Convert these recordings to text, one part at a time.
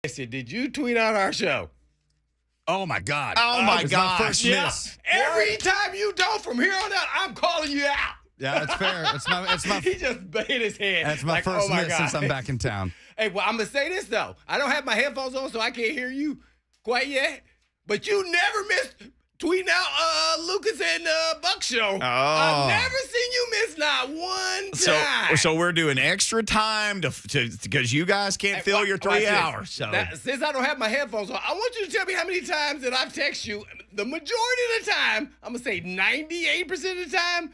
Did you tweet out our show? Oh, my God. Oh, my God. My first miss. Every time you don't, from here on out, I'm calling you out. Yeah, that's fair. It's my He just hit his head. That's my like, first oh my miss God. since I'm back in town. Hey, well, I'm going to say this, though. I don't have my headphones on, so I can't hear you quite yet. But you never missed tweeting out Lucas and Buck show. Oh. I've never seen you miss not one time. So we're doing extra time to because you guys can't fill your 3 hours. So Since I don't have my headphones on, I want you to tell me how many times that I've texted you. The majority of the time, I'm going to say 98% of the time,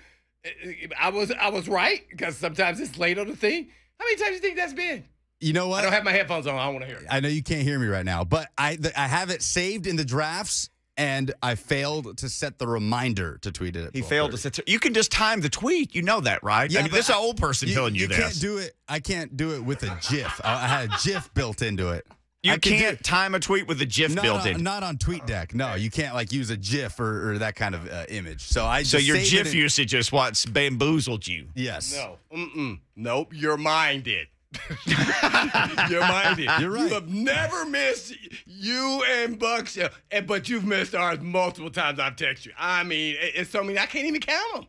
I was right, because sometimes it's late on the thing. How many times do you think that's been? You know what? I don't have my headphones on. I don't want to hear it. I know you can't hear me right now, but I have it saved in the drafts, and I failed to set the reminder to tweet it. he failed to set. You can just time the tweet. You know that, right? Yeah, I mean, but this is an old person telling you this. Can't do it. I can't do it with a GIF. I had a GIF built into it. You can't time a tweet with a GIF built in. Not on TweetDeck. No, you can't like use a GIF or that kind of image. So So your saved GIF it in- usage is what's bamboozled you. Yes. No. Nope. Your mind did. Your mind did. You're right. You have never missed you and Buck show, but you've missed ours multiple times. I've texted you. I mean, it's so many I can't even count them.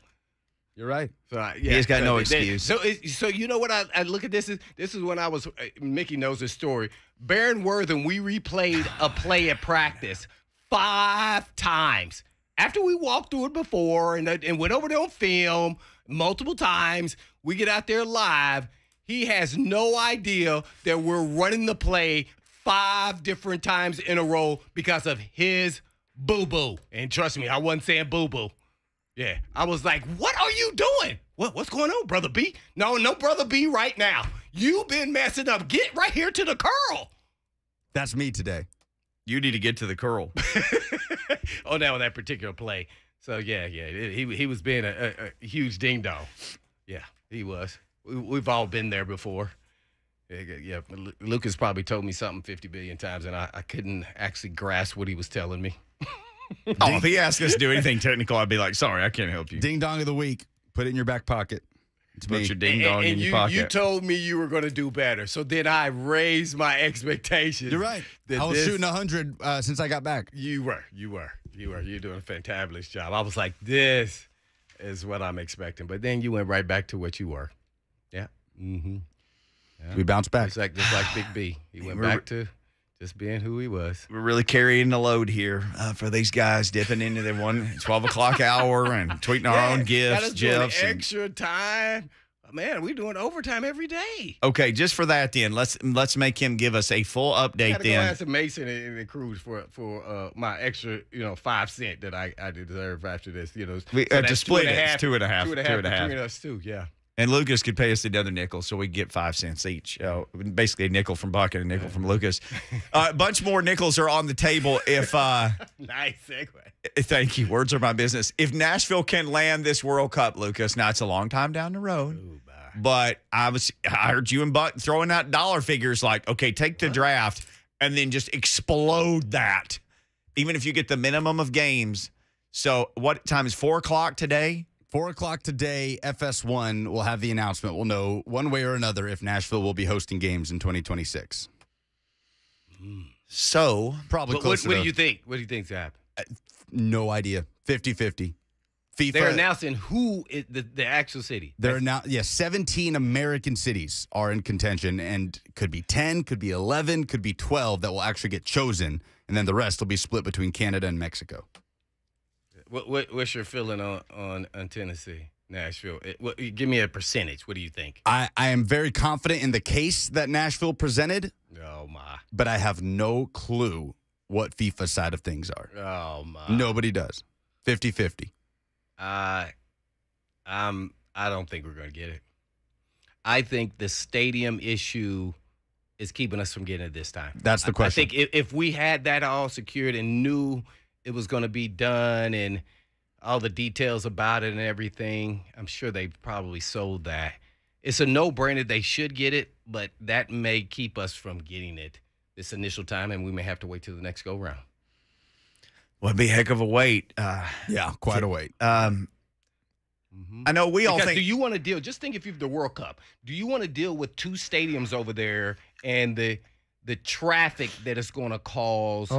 You're right. So He's got no excuse. So you know what I look at this is when I was Mickey knows this story. Baron Wortham, we replayed a play at practice 5 times after we walked through it before and went over it on film multiple times. We get out there live. He has no idea that we're running the play 5 different times in a row because of his boo-boo. And trust me, I wasn't saying boo-boo. Yeah, I was like, what are you doing? What's going on, Brother B? No, Brother B right now. You've been messing up. Get right here to the curl. That's me today. You need to get to the curl. On that particular play. So, yeah, he was being a huge ding-dong. Yeah, he was. We've all been there before. Yeah, Lucas probably told me something 50 billion times, and I couldn't actually grasp what he was telling me. If he asked us to do anything technical, I'd be like, sorry, I can't help you. Ding dong of the week. Put it in your back pocket. It's Put me. your ding dong in your pocket. You told me you were going to do better, so then I raised my expectations. You're right. I was shooting 100 since I got back. You were. You're doing a fantabulous job. I was like, this is what I'm expecting. But then you went right back to what you were. Yeah. Mm-hmm. Yeah. We bounced back. Just like Big B. He went back to just being who he was. We're really carrying the load here for these guys dipping into their 12 o'clock hour and tweeting our own gifts, GIFs. Extra time. Man, we're doing overtime every day. Okay, just for that then, let's make him give us a full update I gotta then. go ask Mason and the Cruz for my extra 5 cents that I deserve after this. So to that's split it, it's 2.5. 2.5 between us too. Yeah. And Lucas could pay us another nickel, so we get 5 cents each. Basically, a nickel from Buck and a nickel from Lucas. A bunch more nickels are on the table. If nice segue. Thank you. Words are my business. If Nashville can land this World Cup, Lucas, now it's a long time down the road. Ooh, but I heard you and Buck throwing out dollar figures like, okay, take the draft and then just explode that, even if you get the minimum of games. So what time is 4 o'clock today? 4 o'clock today, FS1 will have the announcement. We'll know one way or another if Nashville will be hosting games in 2026. So probably closer. What do you think? What do you think's happening? No idea. 50-50. FIFA. They're announcing who is the actual city. They're now 17 American cities are in contention, and could be 10, could be 11, could be 12 that will actually get chosen, and then the rest will be split between Canada and Mexico. What's your feeling on Tennessee, Nashville? Give me a percentage. What do you think? I am very confident in the case that Nashville presented. Oh, my. But I have no clue what FIFA side of things are. Oh, my. Nobody does. 50-50. I don't think we're going to get it. I think the stadium issue is keeping us from getting it this time. That's the question. I think if we had that all secured and knew it was going to be done and all the details about it and everything, I'm sure they probably sold that. It's a no-brainer. They should get it, but that may keep us from getting it this initial time, and we may have to wait till the next go-round. Well, it'd be a heck of a wait. Yeah, quite a wait. I know we all think. Do you want to deal? Just think if you've the World Cup. Do you want to deal with 2 stadiums over there and the the traffic that it's going to cause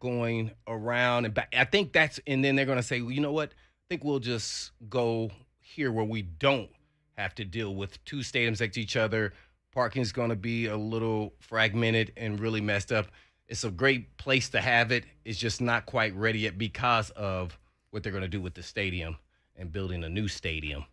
going around and back. I think and then they're going to say, well, you know what? I think we'll just go here where we don't have to deal with two stadiums next to each other. Parking is going to be a little fragmented and really messed up. It's a great place to have it. It's just not quite ready yet because of what they're going to do with the stadium and building a new stadium.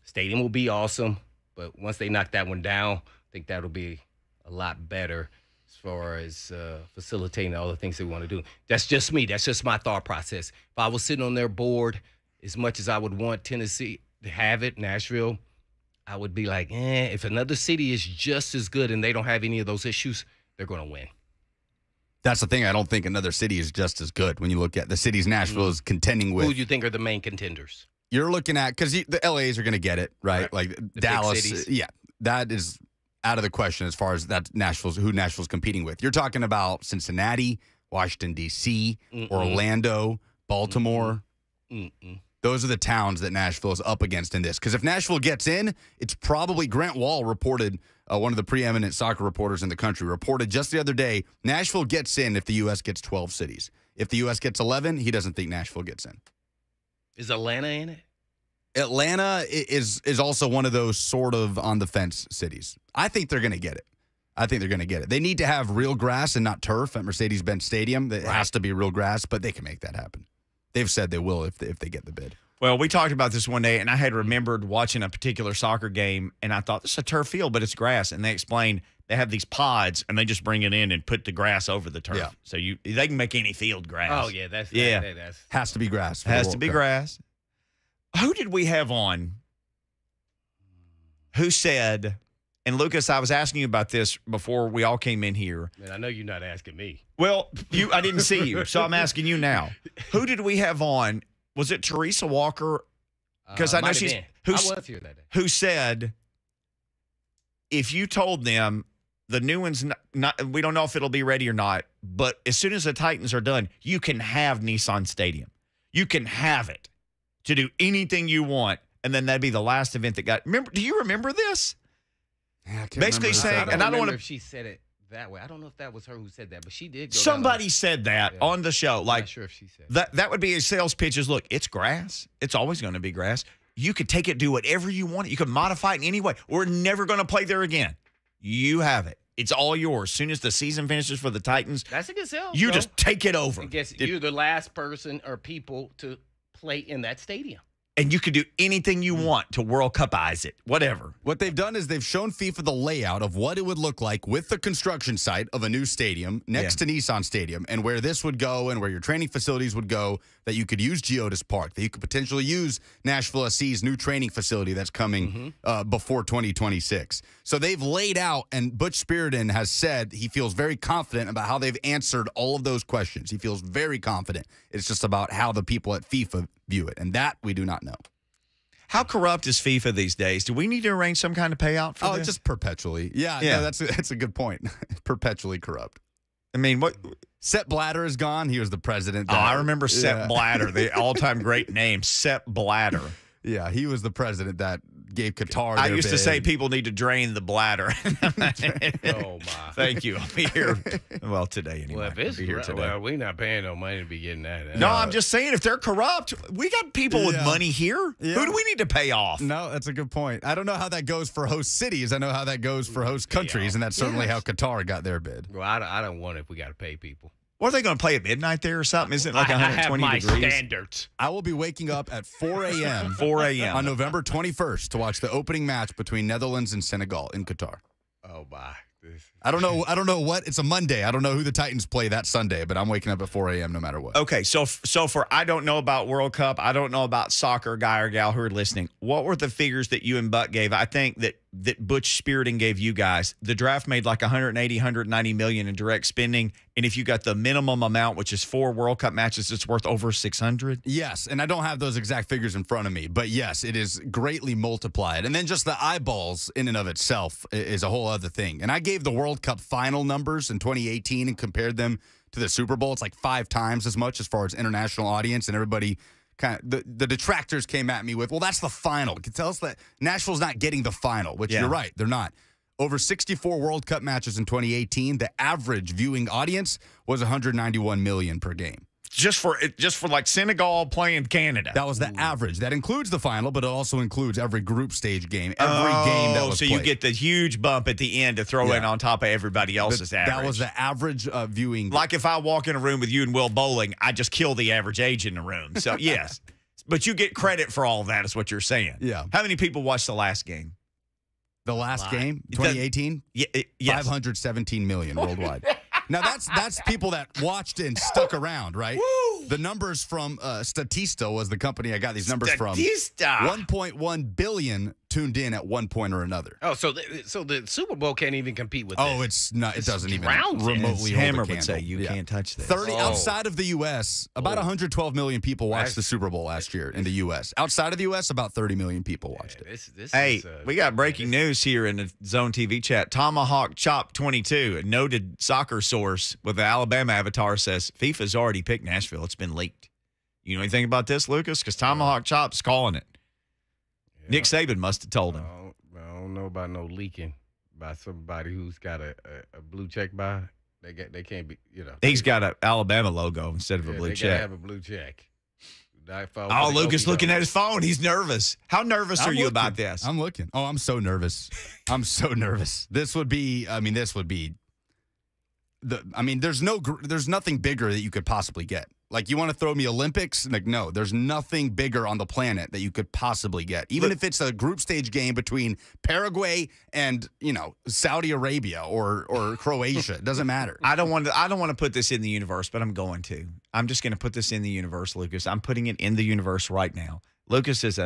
Stadium will be awesome, but once they knock that one down, I think that'll be a lot better as far as facilitating all the things they want to do. That's just me. That's just my thought process. If I was sitting on their board, as much as I would want Tennessee to have it, Nashville, I would be like, if another city is just as good and they don't have any of those issues, they're going to win. That's the thing. I don't think another city is just as good when you look at the cities Nashville is contending with. Who do you think are the main contenders? You're looking at, because the LAs are going to get it, right? Like the Dallas, yeah, that is out of the question as far as who Nashville's competing with. You're talking about Cincinnati, Washington, D.C., Orlando, Baltimore. Those are the towns that Nashville is up against in this. Because if Nashville gets in, it's probably Grant Wall reported, one of the preeminent soccer reporters in the country, reported just the other day, Nashville gets in if the U.S. gets 12 cities. If the U.S. gets 11, he doesn't think Nashville gets in. Is Atlanta in it? Atlanta is also one of those sort of on the fence cities. I think they're going to get it. They need to have real grass and not turf at Mercedes-Benz Stadium. It has to be real grass, but they can make that happen. They've said they will if they get the bid. Well, we talked about this one day, and I had remembered watching a particular soccer game, and I thought, this is a turf field, but it's grass. And they explained they have these pods, and they just bring it in and put the grass over the turf. Yeah. So they can make any field grass. Oh, yeah. That's has to be grass. Has to be grass. Who did we have on who said, and Lucas, I was asking you about this before we all came in here. Man, I know you're not asking me. Well, I didn't see you, so I'm asking you now. Who did we have on? Was it Teresa Walker? Because I know she's I was here that day. Who said, if you told them the new one's not, we don't know if it'll be ready or not, but as soon as the Titans are done, you can have Nissan Stadium. You can have it to do anything you want, and then that'd be the last event that got. Remember? Do you remember this? Yeah, Basically saying, and I don't want to. if she said it that way. I don't know if that was her who said that, but she did. Somebody said that on the show. Like, I'm not sure if she said that would be a sales pitch. Is look, it's grass. It's always going to be grass. You could take it, do whatever you want. You could modify it in any way. We're never going to play there again. You have it. It's all yours. As soon as the season finishes for the Titans, that's a good sell. You just take it over. I guess you're the last person or people to play in that stadium. And you could do anything you want to World Cup-ize it, whatever. What they've done is they've shown FIFA the layout of what it would look like with the construction site of a new stadium next to Nissan Stadium and where this would go and where your training facilities would go, that you could use Geodis Park, that you could potentially use Nashville SC's new training facility that's coming before 2026. So they've laid out, and Butch Spiriton has said he feels very confident about how they've answered all of those questions. He feels very confident. It's just about how the people at FIFA view it, and that we do not know. How corrupt is FIFA these days? Do we need to arrange some kind of payout for this? Just perpetually. Yeah. No, that's a good point. Perpetually corrupt. I mean, what? Sepp Blatter is gone. He was the president. I remember Sepp Blatter, the all-time great name, Sepp Blatter. Yeah, he was the president that gave Qatar. I used to say people need to drain the bladder. Oh my! Thank you. I'll be here. Well, today anyway. Well, if it's here today. well, we're not paying no money to be getting that. No, I'm just saying if they're corrupt, we got people with money here. Yeah. Who do we need to pay off? No, that's a good point. I don't know how that goes for host cities. I know how that goes for host countries, and that's certainly how Qatar got their bid. Well, I don't want it if we got to pay people. What are they going to play at midnight there or something? Isn't it like 120 I have my degrees? Standards. I will be waking up at 4 a.m. 4 a.m. on November 21st to watch the opening match between Netherlands and Senegal in Qatar. Oh my! I don't know what. It's a Monday. I don't know who the Titans play that Sunday, but I'm waking up at 4 a.m. no matter what. Okay, so for I don't know about World Cup, I don't know about soccer guy or gal who are listening. What were the figures that you and Buck gave? I think that Butch Spiriton gave you guys. The draft made like 180, 190 million in direct spending, and if you got the minimum amount, which is 4 World Cup matches, it's worth over 600. Yes, and I don't have those exact figures in front of me, but yes, it is greatly multiplied. And then just the eyeballs in and of itself is a whole other thing. And I gave the World Cup final numbers in 2018 and compared them to the Super Bowl. It's like 5 times as much as far as international audience, and everybody kind of the detractors came at me with, well, that's the final. It can tell us that Nashville's not getting the final, which you're right, they're not. Over 64 World Cup matches in 2018, the average viewing audience was 191 million per game. Just for like Senegal playing Canada. That was the average. That includes the final, but it also includes every group stage game, every game that was so played. you get the huge bump at the end to throw in on top of everybody else's average. That was the average viewing. Like if I walk in a room with you and Will Bowling, I just kill the average age in the room. So, yes. But you get credit for all of that is what you're saying. Yeah. How many people watched the last game? The last game, 2018? Yes. 517 million worldwide. Now, that's people that watched and stuck around, right? Woo! The numbers from Statista was the company I got these numbers from. Statista. 1.1 billion tuned in at one point or another. Oh, so the Super Bowl can't even compete with Oh, this. it's not. It doesn't even drowns it. remotely Hammer hold a would say candle. you can't touch this. 30 outside of the U.S., about 112 million people watched That's- the Super Bowl last year in the U.S. Outside of the U.S., about 30 million people watched it. This Hey, is, we got breaking news here in the Zone TV chat. Tomahawk Chop 22, a noted soccer source with the Alabama avatar, says FIFA's already picked Nashville. It's been leaked. You know anything about this, Lucas? Because Tomahawk Chop's calling it. Yeah. Nick Saban must have told him. I don't know about no leaking by somebody who's got a blue check by. They can't be, He's got an Alabama logo instead of a blue they check. gotta have a blue check. Oh, Lucas looking at his phone. He's nervous. How nervous are you looking. about this? I'm looking. Oh, I'm so nervous. I'm so nervous. There's nothing bigger that you could possibly get. Like, you want to throw me Olympics? Like, no, there's nothing bigger on the planet that you could possibly get. Even if it's a group stage game between Paraguay and, Saudi Arabia or Croatia, it doesn't matter. I don't want to put this in the universe, but I'm going to. I'm just going to put this in the universe, Lucas. I'm putting it in the universe right now. Lucas is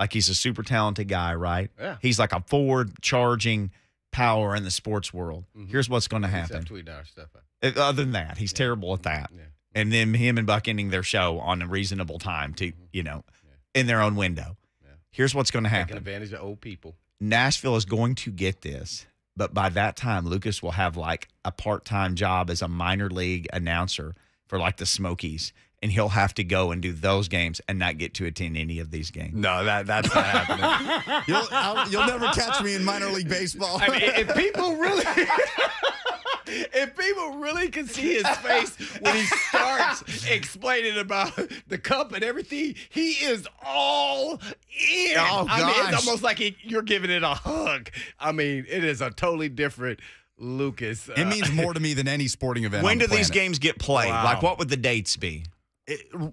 he's a super talented guy, right? Yeah. He's like a forward charging power in the sports world. Mhm. Here's what's going to Except happen. tweeting our stuff out. Other than that, he's terrible at that. Yeah. And then him and Buck ending their show on a reasonable time to, in their own window. Yeah. Here's what's going to Taking happen. advantage of old people. Nashville is going to get this, but by that time, Lucas will have like a part-time job as a minor league announcer for like the Smokies, and he'll have to go and do those games and not get to attend any of these games. No, that's not happening. You'll never catch me in minor league baseball. I mean, if people really, if people really can see his face when he starts explaining about the cup and everything, he is all in. Oh, I mean, gosh. it's almost like you're giving it a hug. I mean, it is a totally different Lucas. It means more to me than any sporting event. When on do the these planet. games get played? Wow. Like, what would the dates be?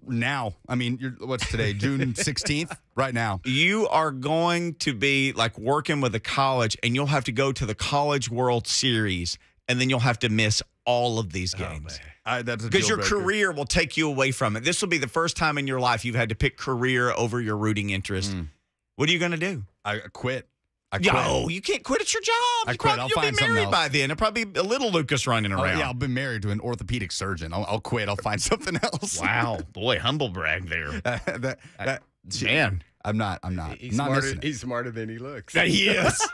Now, I mean, what's today? June 16th? Right now. You are going to be like working with a college, and you'll have to go to the College World Series, and then you'll have to miss all of these games. That's a Because deal your breaker. career will take you away from it. This will be the first time in your life you've had to pick career over your rooting interest. What are you going to do? I quit. I quit. Yo, you can't quit at your job. I quit. I'll You'll find be something married else. by then. It'll probably be a little Lucas running Oh, around. yeah, I've been married to an orthopedic surgeon. I'll quit. I'll find something else. Wow. Boy, humble brag there. Man. I'm not. He's not smarter. missing it. He's smarter than he looks. He is.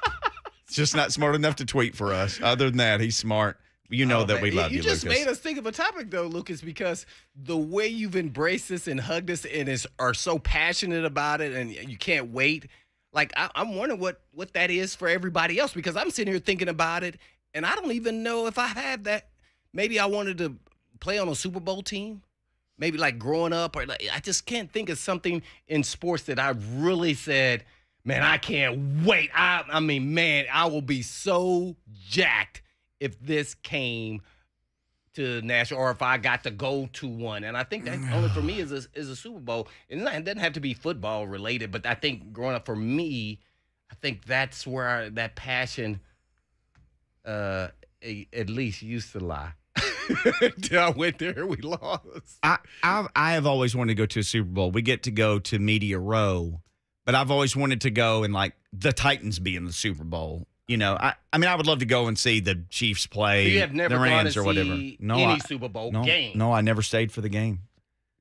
Just not smart enough to tweet for us. Other than that, he's smart. You know that man. we love you, You just Lucas. made us think of a topic, though, Lucas, because the way you've embraced this and hugged this and are so passionate about it and you can't wait. Like, I'm wondering what that is for everybody else, because I'm sitting here thinking about it, and I don't even know if I have that. Maybe I wanted to play on a Super Bowl team, maybe like growing up, or like, I just can't think of something in sports that I really said, man, I can't wait. I mean, man, I will be so jacked if this came to Nashville, or if I got to go to one. And I think that only for me is a Super Bowl. And it doesn't have to be football related, but I think growing up for me, I think that's where that passion at least used to lie. Until I went there and we lost. I have always wanted to go to a Super Bowl. We get to go to Media Row, but I've always wanted to go and like the Titans be in the Super Bowl. You know, I mean, I would love to go and see the Chiefs play You have never the gone Rams to or whatever. see No, any Super Bowl game. No, I never stayed for the game.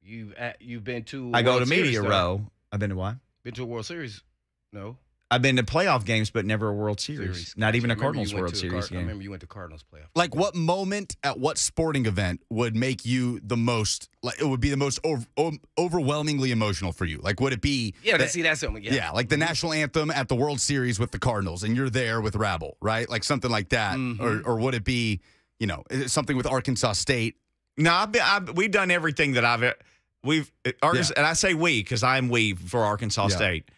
You've been to. I go World to Media Series, though. Row. I've been to what? Been to a World Series? No. I've been to playoff games, but never a World Series. Not even a Cardinals World Series game. I remember you went to Cardinals playoff. Like, what moment at what sporting event would make you the most, like, it would be the most overwhelmingly emotional for you? Like, would it be. Yeah, that's something. Yeah, like the national anthem at the World Series with the Cardinals, and you're there with Rabble, right? Like something like that. Or would it be, something with Arkansas State? No, we've done everything that and I say we because I'm we for Arkansas State.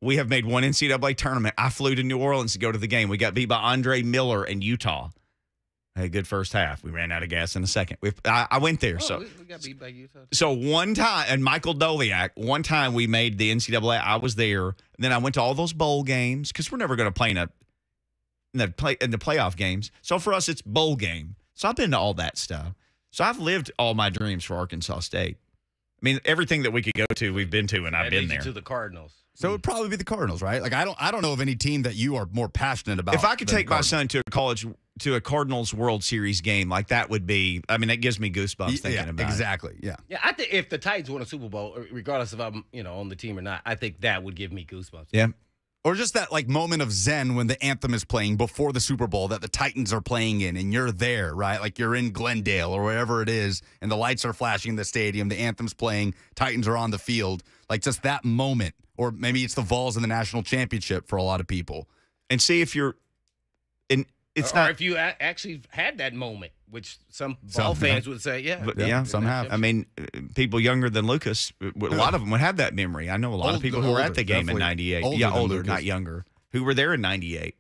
We have made one NCAA tournament. I flew to New Orleans to go to the game. We got beat by Andre Miller in Utah. Had a good first half. We ran out of gas in a second. I went there. We got beat by Utah. So one time, and Michael Doliak, one time we made the NCAA. I was there. And then I went to all those bowl games because we're never going to play in the playoff games. So for us, it's bowl game. So I've been to all that stuff. So I've lived all my dreams for Arkansas State. I mean, everything that we could go to, we've been to, and I've been there. To the Cardinals. So it would probably be the Cardinals, right? Like I don't know of any team that you are more passionate about. If I could take my son to a Cardinals World Series game, like that would be. I mean, that gives me goosebumps thinking about exactly. it. Yeah. Yeah, I think if the Titans won a Super Bowl, regardless if I'm on the team or not, I think that would give me goosebumps. Yeah. Or just that like moment of zen when the anthem is playing before the Super Bowl that the Titans are playing in, and you're there, right? Like you're in Glendale or wherever it is, and the lights are flashing in the stadium, the anthem's playing, Titans are on the field. Like just that moment. Or maybe it's the Vols in the national championship for a lot of people. And see if you're in. Or if you actually had that moment, which some Vol fans would say, some have. I mean, people younger than Lucas, a lot of them would have that memory. I know a lot of people who were at the game in '98. Older, not younger, who were there in '98.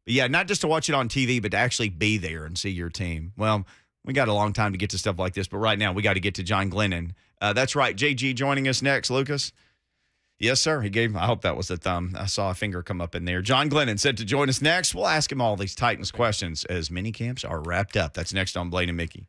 But yeah, not just to watch it on TV, but to actually be there and see your team. Well, we got a long time to get to stuff like this, but right now we got to get to John Glennon. That's right, JG joining us next, Lucas. Yes, sir. I hope that was the thumb. I saw a finger come up in there. John Glennon said to join us next. We'll ask him all these Titans questions as mini camps are wrapped up. That's next on Blaine and Mickey.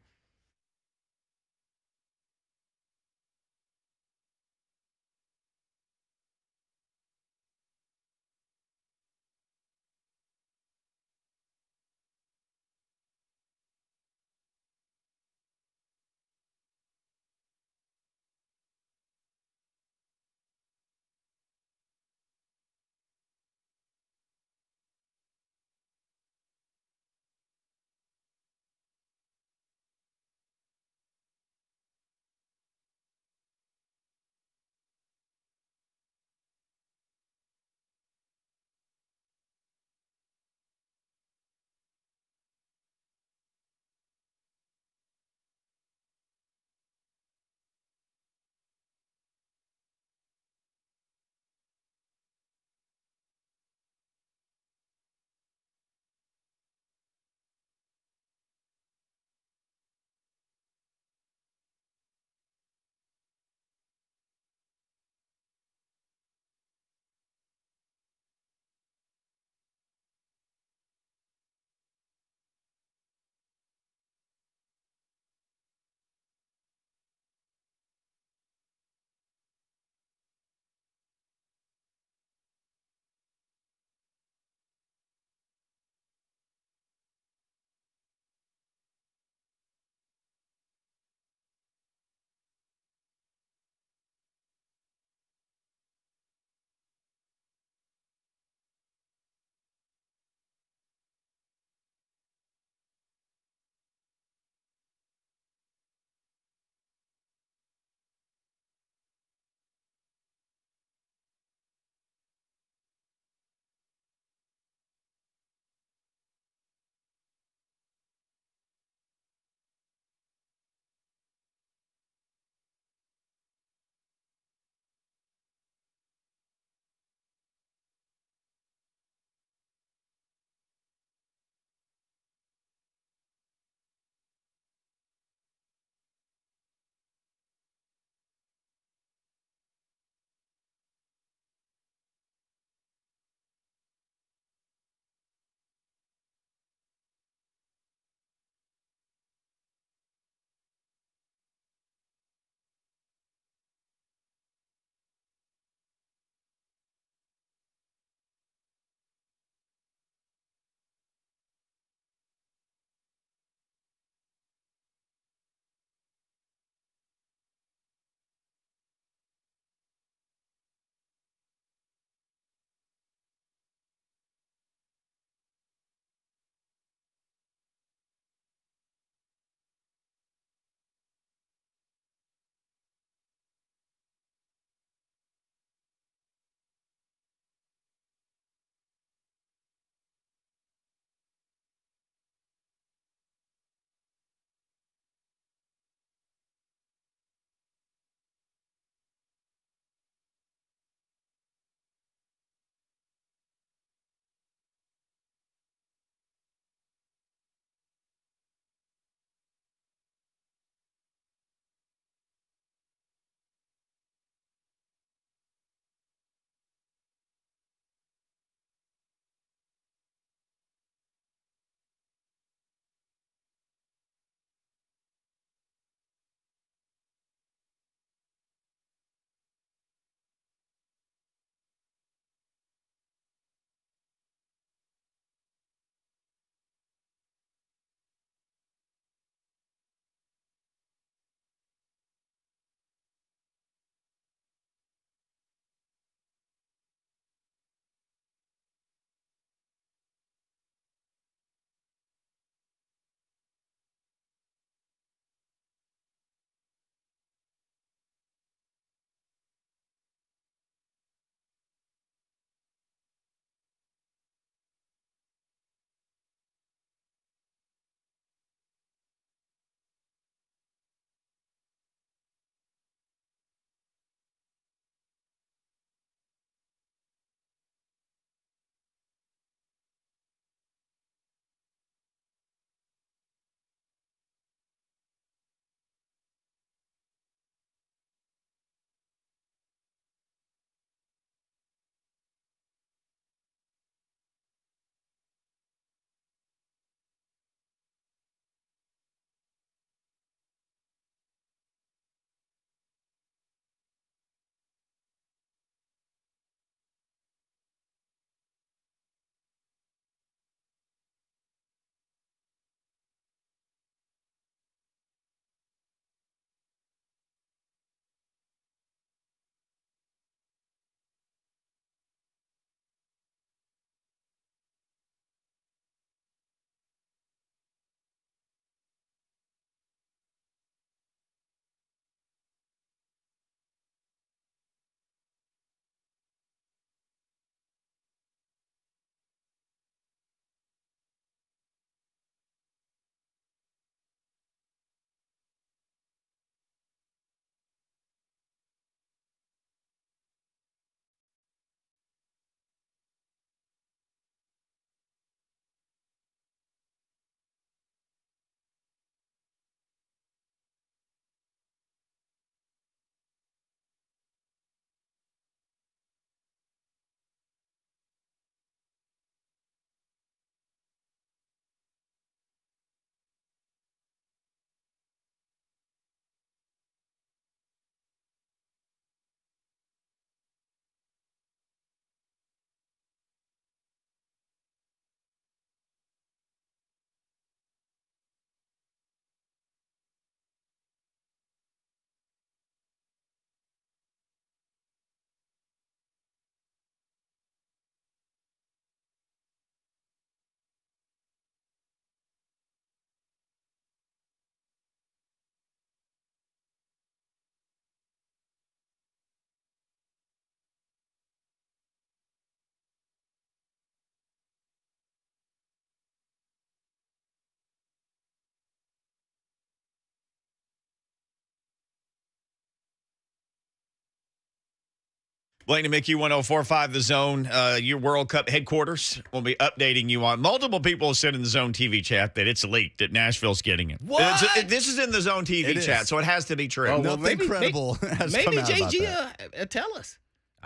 Blaine and Mickey, 104.5 The Zone, your World Cup headquarters. We'll be updating you on. Multiple people have said in the Zone TV chat that it's leaked, that Nashville's getting it. What? This is in the Zone TV chat, so it has to be true. Oh, well, Nothing credible has maybe come out about JG that. tell us.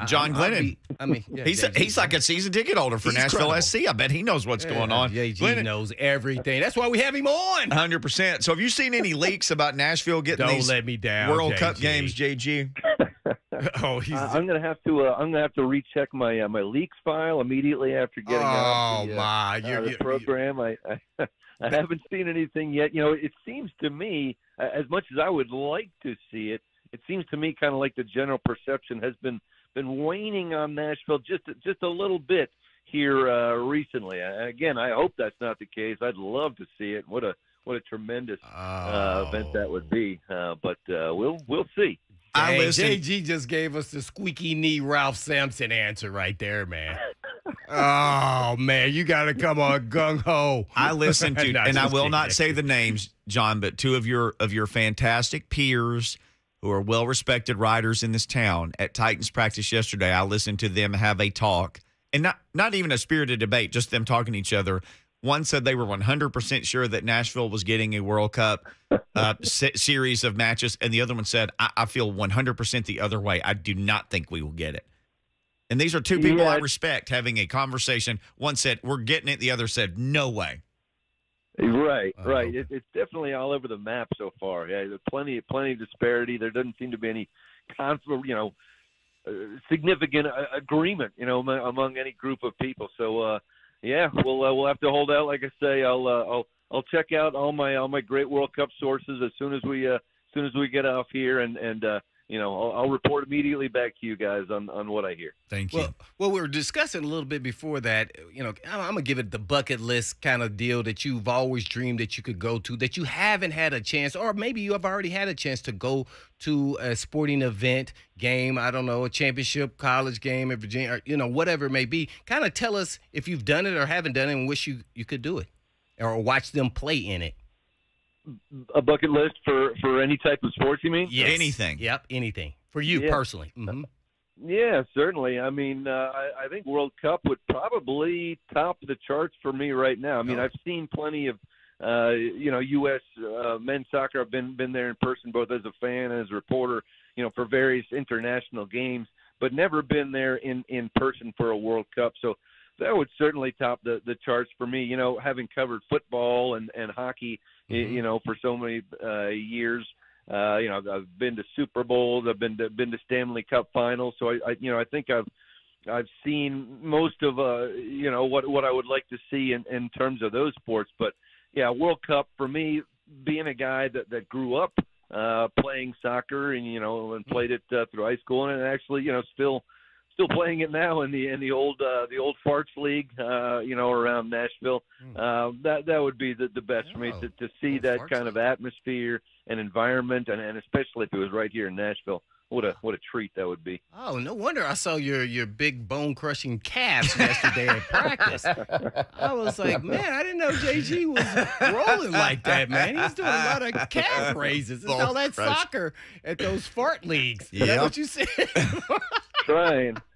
John Glennon. Yeah, He's like a season ticket holder for He's Nashville credible. SC. I bet he knows what's going on. JG Glennon, knows everything. That's why we have him on. 100%. So have you seen any leaks about Nashville getting Don't these let me down, World JG. Cup games, JG? Oh, he's. I'm gonna have to recheck my my leaks file immediately after getting off the, my! the program. I haven't seen anything yet. You know, it seems to me, as much as I would like to see it, it seems to me kind of like the general perception has been waning on Nashville just a little bit here recently. Again, I hope that's not the case. I'd love to see it. What a tremendous event that would be. But we'll see. I listen. JG just gave us the squeaky knee Ralph Sampson answer right there, man. Oh man, you got to come on gung ho. I listened to, No, and I just will kidding. not say the names, John, but two of your fantastic peers who are well-respected riders in this town at Titans practice yesterday. I listened to them have a talk, and not even a spirited debate, just them talking to each other. One said they were 100% sure that Nashville was getting a World Cup series of matches, and the other one said, I feel 100% the other way. I do not think we will get it. And these are two people I respect having a conversation. One said, we're getting it. The other said, no way. Right. Okay. It's definitely all over the map so far. Yeah, there's plenty of disparity. There doesn't seem to be any significant agreement, among any group of people. So, we'll have to hold out. Like I say, I'll check out all my great World Cup sources as soon as we get off here, and I'll report immediately back to you guys on what I hear. Thank you. Well, we were discussing a little bit before that. I'm gonna give it the bucket list kind of deal that you've always dreamed that you could go to, that you haven't had a chance, or maybe you have already had a chance to go to a sporting event, game. I don't know, a championship, college game in Virginia, or, whatever it may be. Kind of tell us if you've done it or haven't done it, and wish you could do it, or watch them play in it. A bucket list for any type of sports, you mean? Yes. Anything. Yep, anything for you personally. Mm-hmm. Yeah, certainly. I mean, I think World Cup would probably top the charts for me right now. I mean, I've seen plenty of, U.S. Men's soccer. I've been there in person, both as a fan and as a reporter, for various international games, but never been there in person for a World Cup. So that would certainly top the charts for me. Having covered football and hockey, for so many years. I've been to Super Bowls. I've been to Stanley Cup finals. So I think I've seen most of what I would like to see in terms of those sports. But yeah, World Cup for me, being a guy that grew up playing soccer and played it through high school, and actually still playing it now in the old Farts League, around Nashville. That would be the best for me to see that Farts kind of atmosphere and environment, and especially if it was right here in Nashville. What a treat that would be. Oh, no wonder I saw your big bone crushing calves yesterday at practice. I was like, man, I didn't know JG was rolling like that, man. He's doing a lot of calf raises. It's all that soccer at those fart leagues. Is that what you said?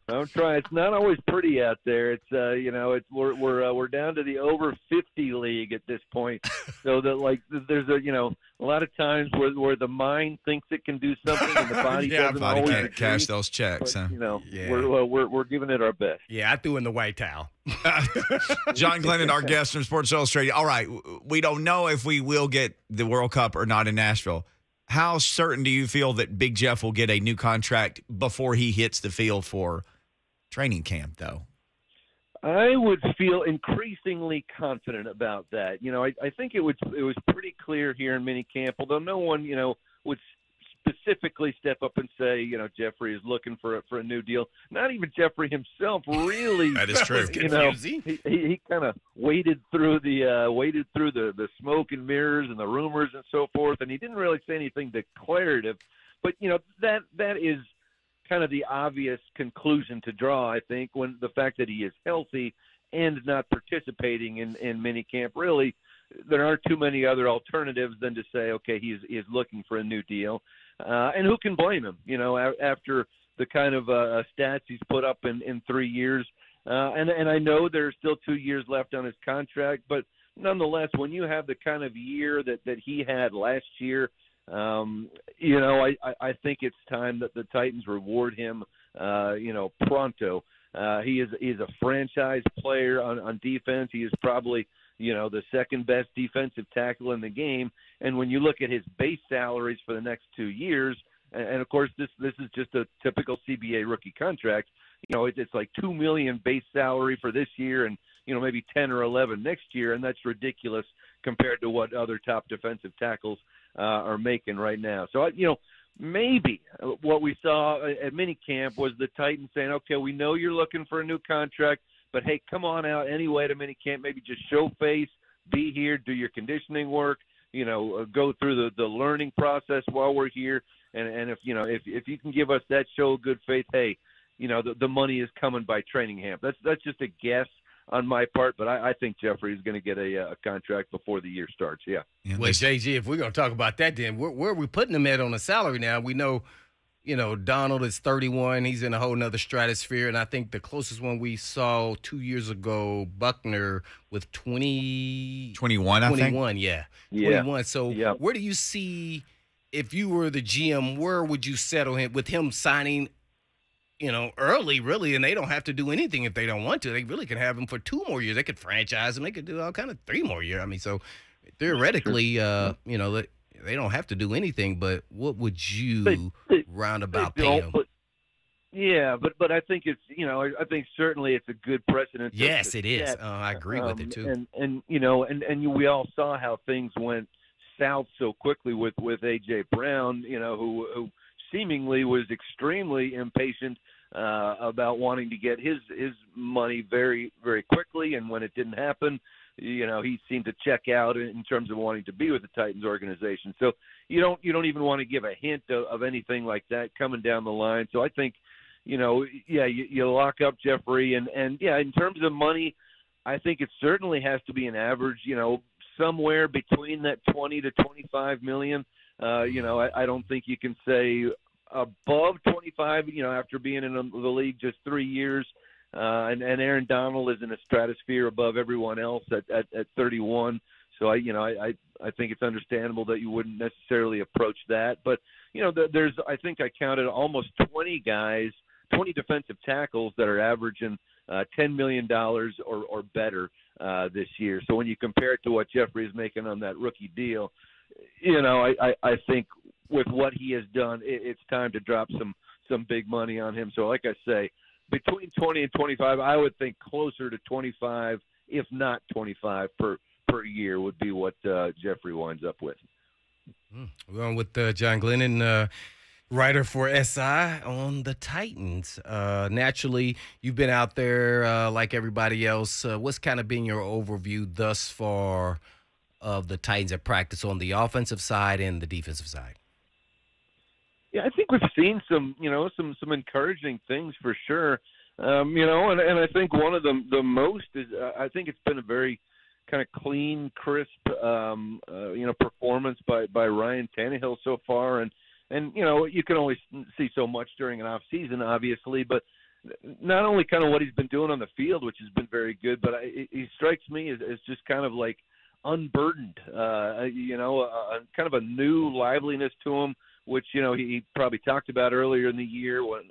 I'm trying. It's not always pretty out there. It's we're down to the over 50 league at this point. So that there's a lot of times where the mind thinks it can do something and the body doesn't Body always can't agree. cash those checks. But, Yeah. we're giving it our best. Yeah, I threw in the white towel. John Glennon, our guest from Sports Illustrated. All right, we don't know if we will get the World Cup or not in Nashville. How certain do you feel that Big Jeff will get a new contract before he hits the field for training camp, though? I would feel increasingly confident about that. I think it was pretty clear here in minicamp, although no one, would specifically step up and say, Jeffrey is looking for a new deal. Not even Jeffrey himself really. That is true. He kind of waded through the smoke and mirrors and the rumors and so forth, and he didn't really say anything declarative. But that is kind of the obvious conclusion to draw, I think, when the fact that he is healthy and not participating in minicamp. Really, there aren't too many other alternatives than to say, okay, he is looking for a new deal. And who can blame him? After the kind of stats he's put up in 3 years. And I know there's still 2 years left on his contract, but nonetheless, when you have the kind of year that he had last year, I think it's time that the Titans reward him, pronto. He is a franchise player on defense. He is probably, the second best defensive tackle in the game. And when you look at his base salaries for the next 2 years, and of course this is just a typical CBA rookie contract, it's like $2 million base salary for this year and, maybe 10 or 11 next year. And that's ridiculous compared to what other top defensive tackles are making right now. So, maybe what we saw at minicamp was the Titans saying, okay, we know you're looking for a new contract, but hey, come on out anyway to minicamp. Maybe just show face, be here, do your conditioning work, go through the learning process while we're here. And if you can give us that show of good faith, hey, the money is coming by training camp. That's just a guess on my part, but I think Jeffrey is going to get a contract before the year starts. Yeah. Well, JG, if we're going to talk about that, then where are we putting him at on the salary now? We know, Donald is 31. He's in a whole nother stratosphere. And I think the closest one we saw 2 years ago, Buckner with 21, I think. 21, yeah. 21. So where do you see, if you were the GM, where would you settle him with him signing early, really, and they don't have to do anything if they don't want to. They really can have him for 2 more years. They could franchise him. They could do all kind of 3 more years. I mean, so theoretically, they don't have to do anything. But what would you roundabout pay him? But I think it's I think certainly it's a good precedent. Yes, it is. I agree with it too. And we all saw how things went south so quickly with AJ Brown. Who seemingly was extremely impatient about wanting to get his money very, very quickly, and when it didn't happen, he seemed to check out in terms of wanting to be with the Titans organization. So you don't even want to give a hint of anything like that coming down the line. So I think, you lock up Jeffrey, and in terms of money, I think it certainly has to be an average, somewhere between that 20 to 25 million. I don't think you can say above 25, after being in the league just 3 years. And Aaron Donald is in a stratosphere above everyone else at 31. So I think it's understandable that you wouldn't necessarily approach that. But, I think I counted almost 20 defensive tackles that are averaging $10 million or better this year. So when you compare it to what Jeffrey is making on that rookie deal, I think with what he has done, it's time to drop some big money on him. So like I say, between 20 and 25, I would think closer to 25, if not 25 per year would be what Jeffrey winds up with. We're on with John Glennon, writer for SI on the Titans. Naturally, you've been out there like everybody else. What's kind of been your overview thus far of the Titans at practice on the offensive side and the defensive side? Yeah, I think we've seen some encouraging things for sure. And I think one of them, the most is, I think it's been a very kind of clean, crisp, performance by Ryan Tannehill so far. And you can only see so much during an off season, obviously, but not only kind of what he's been doing on the field, which has been very good, but he strikes me as just kind of like unburdened, kind of a new liveliness to him, which, he probably talked about earlier in the year when,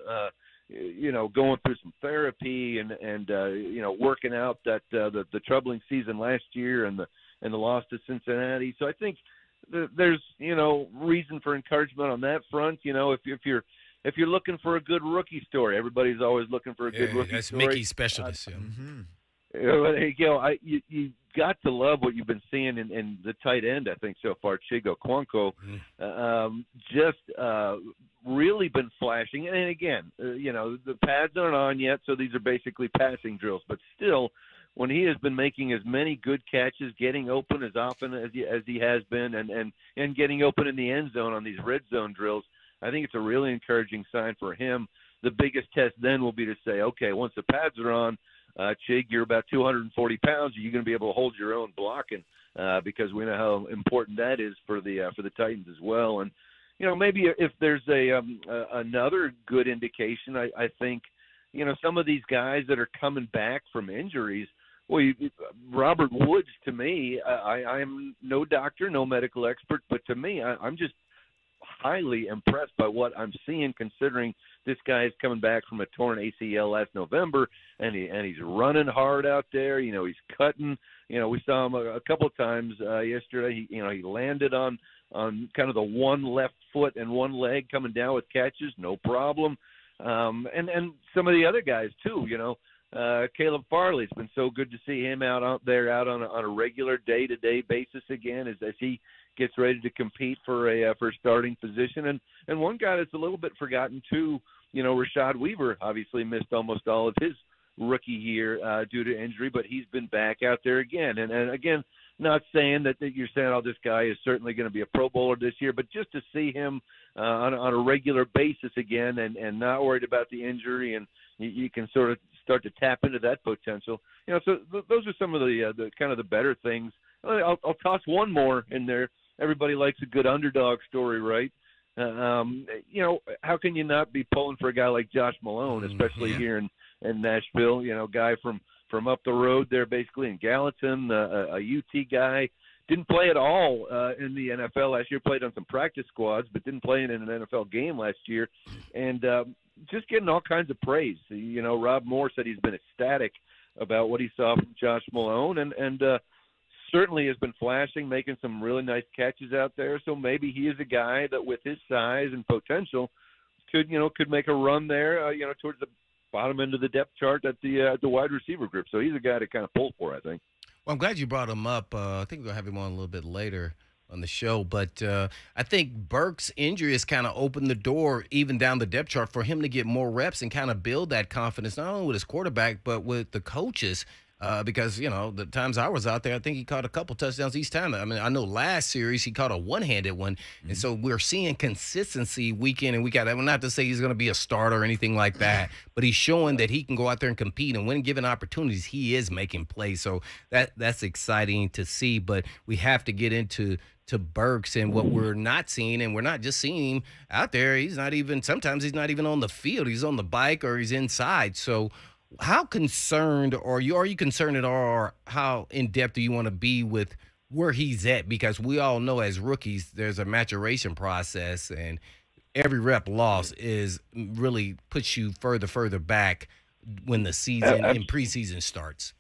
going through some therapy and working out that the troubling season last year and the loss to Cincinnati. So I think there's, reason for encouragement on that front. If you're looking for a good rookie story, everybody's always looking for a good rookie that's story. Mickey's specialist. You got to love what you've been seeing in the tight end, I think, so far, Chigo Okonkwo. Just really been flashing. And again, the pads aren't on yet, so these are basically passing drills. But still, when he has been making as many good catches, getting open as often as he has been, and getting open in the end zone on these red zone drills, I think it's a really encouraging sign for him. The biggest test then will be to say, okay, once the pads are on, Chig, you're about 240 pounds. Are you going to be able to hold your own blocking? Because we know how important that is for the Titans as well. And maybe if there's another good indication, I think, some of these guys that are coming back from injuries. Well, Robert Woods, to me, I am no doctor, no medical expert, but to me, I'm just highly impressed by what I'm seeing, considering this guy is coming back from a torn ACL last November, and he's running hard out there. He's cutting. We saw him a couple of times yesterday. He landed on kind of the one left foot and one leg coming down with catches, no problem. And some of the other guys too. Caleb Farley's been so good to see him out there on a regular day-to-day basis again as he gets ready to compete for a starting position. And one guy that's a little bit forgotten too, Rashad Weaver obviously missed almost all of his rookie year due to injury, but he's been back out there again. And again, not saying that you're saying, oh, this guy is certainly going to be a Pro Bowler this year, but just to see him on a regular basis again and not worried about the injury, and you can sort of start to tap into that potential. So those are some of the kind of the better things. I'll toss one more in there. Everybody likes a good underdog story, right? How can you not be pulling for a guy like Josh Malone, especially here in Nashville? Guy from up the road there, basically in Gallatin, a UT guy. Didn't play at all in the NFL last year. Played on some practice squads, but didn't play in an NFL game last year. And just getting all kinds of praise. Rob Moore said he's been ecstatic about what he saw from Josh Malone, and certainly has been flashing, making some really nice catches out there. So maybe he is a guy that, with his size and potential, could make a run there, towards the bottom end of the depth chart at the wide receiver group. So he's a guy to kind of pull for, I think. Well, I'm glad you brought him up. I think we're going to have him on a little bit later on the show. But I think Burks' injury has kind of opened the door, even down the depth chart, for him to get more reps and kind of build that confidence, not only with his quarterback, but with the coaches. Because, the times I was out there, I think he caught a couple touchdowns each time. I mean, I know last series he caught a one-handed one. Mm-hmm. And so we're seeing consistency week in and week out. Not to say he's going to be a starter or anything like that, but he's showing that he can go out there and compete. And when given opportunities, he is making plays. So that's exciting to see. But we have to get into Burks and what we're not seeing. And we're not just seeing him out there. Sometimes he's not even on the field. He's on the bike or he's inside. So how concerned are you concerned at all, or how in-depth do you want to be with where he's at? Because we all know as rookies, there's a maturation process, and every rep loss really puts you further back when the season and preseason starts.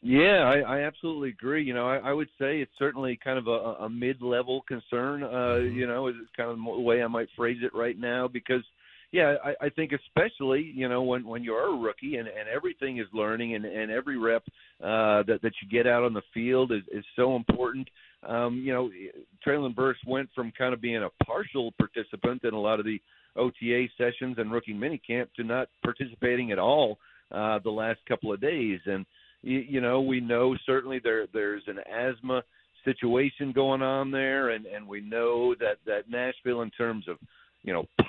Yeah, I absolutely agree. I would say it's certainly kind of a mid-level concern, is kind of the way I might phrase it right now, because yeah, I think especially, when you're a rookie and everything is learning and every rep that you get out on the field is so important. Traylon Burks went from kind of being a partial participant in a lot of the OTA sessions and rookie minicamp to not participating at all the last couple of days. And, we know certainly there's an asthma situation going on there, and we know that Nashville, in terms of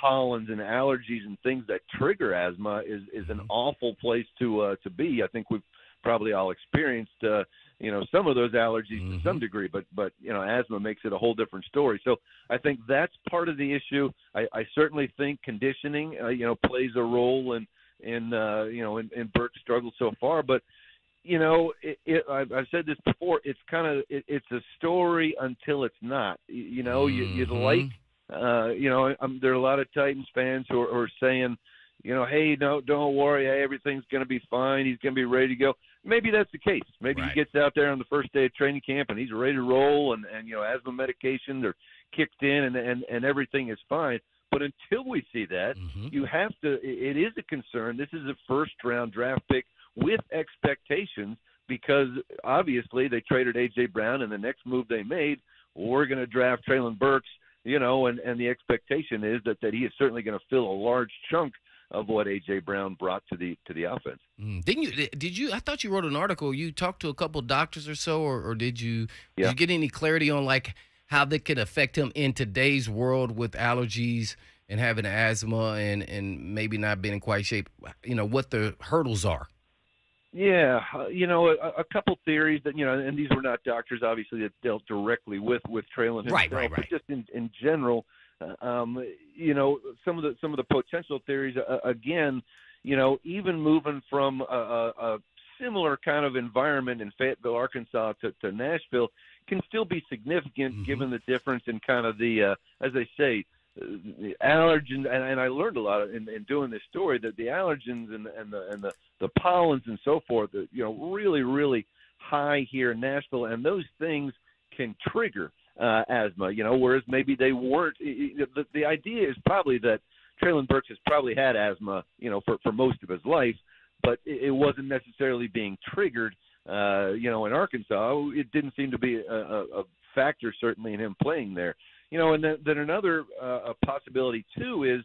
pollens and allergies and things that trigger asthma, is an awful place to be. I think we've probably all experienced some of those allergies to some degree, but asthma makes it a whole different story. So I think that's part of the issue. I certainly think conditioning plays a role in Burke's struggle so far, but I've said this before. It's kind of it's a story until it's not. You'd like. There are a lot of Titans fans who are saying, hey, no, don't worry, hey, everything's going to be fine. He's going to be ready to go. Maybe that's the case. Maybe he gets out there on the first day of training camp and he's ready to roll, and asthma medications are kicked in and everything is fine. But until we see that, you have to. It is a concern. This is a first-round draft pick with expectations, because obviously they traded A.J. Brown, and the next move they made, we're going to draft Traylon Burks. And the expectation is that he is certainly going to fill a large chunk of what A.J. Brown brought to the offense. Did you? I thought you wrote an article. You talked to a couple of doctors or so, or did you? Yeah. Did you get any clarity on how that could affect him in today's world with allergies and having asthma and maybe not being in quite shape? What the hurdles are. Yeah, a couple theories that, and these were not doctors, obviously, that dealt directly with Traylon himself. Right. But just in general, Some of the potential theories again, even moving from a similar kind of environment in Fayetteville, Arkansas to Nashville can still be significant given the difference in kind of the, as they say, the allergens. And I learned a lot in doing this story that the allergens and the pollens and so forth, really, really high here in Nashville, and those things can trigger asthma, whereas maybe they weren't. The idea is probably that Treylon Burks has probably had asthma, for most of his life, but it wasn't necessarily being triggered, in Arkansas. It didn't seem to be a factor, certainly, in him playing there. And then another possibility, too, is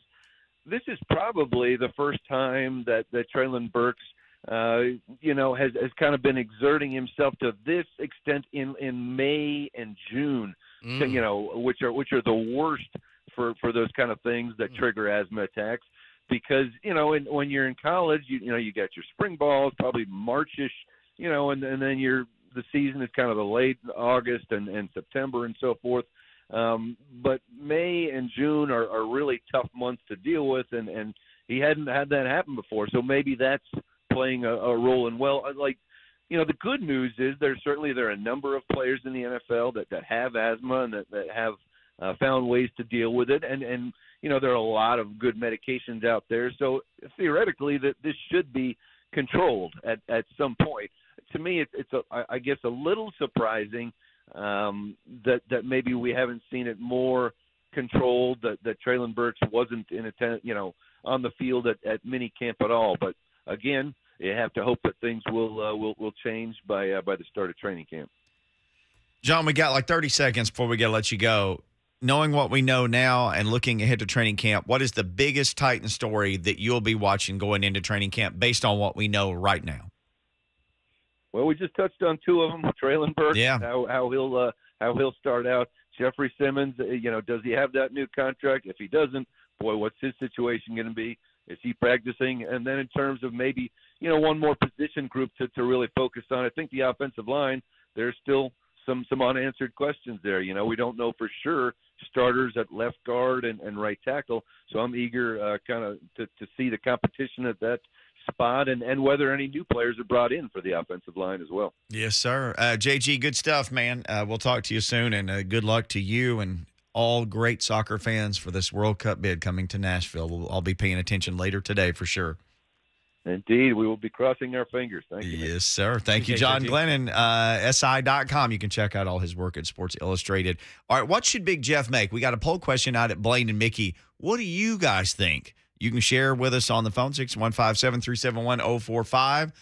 this is probably the first time that Treylon Burks, has kind of been exerting himself to this extent in May and June, which are the worst for those kind of things that trigger asthma attacks. Because when you're in college, you got your spring balls, probably Marchish, and then the season is kind of the late August and September and so forth. But May and June are really tough months to deal with, and he hadn't had that happen before. So maybe that's playing a role. And the good news is there are a number of players in the NFL that have asthma and that have found ways to deal with it, and there are a lot of good medications out there. So theoretically, that this should be controlled at some point. To me, it's I guess a little surprising that maybe we haven't seen it more controlled. That Treylon Burks wasn't on the field at mini camp at all. But again, you have to hope that things will change by the start of training camp. John, we got like 30 seconds before we got to let you go. Knowing what we know now and looking ahead to training camp, what is the biggest Titan story that you'll be watching going into training camp based on what we know right now? Well, we just touched on two of them. Treylon Burks, yeah. how he'll start out. Jeffrey Simmons, does he have that new contract? If he doesn't, boy, what's his situation going to be? Is he practicing? And then in terms of maybe one more position group to really focus on, I think the offensive line, there's still some unanswered questions there. We don't know for sure starters at left guard and right tackle. So I'm eager kind of to see the competition at that spot and whether any new players are brought in for the offensive line as well. Yes, sir. JG, good stuff, man. We'll talk to you soon, and good luck to you and all great soccer fans for this World Cup bid coming to Nashville. I'll be paying attention later today for sure. Indeed, we will be crossing our fingers. Thank you. Yes, sir. Thank you, John Glennon. SI.com. You can check out all his work at Sports Illustrated. All right, what should Big Jeff make? We got a poll question out at Blaine and Mickey. What do you guys think? You can share with us on the phone, 615-737-1045.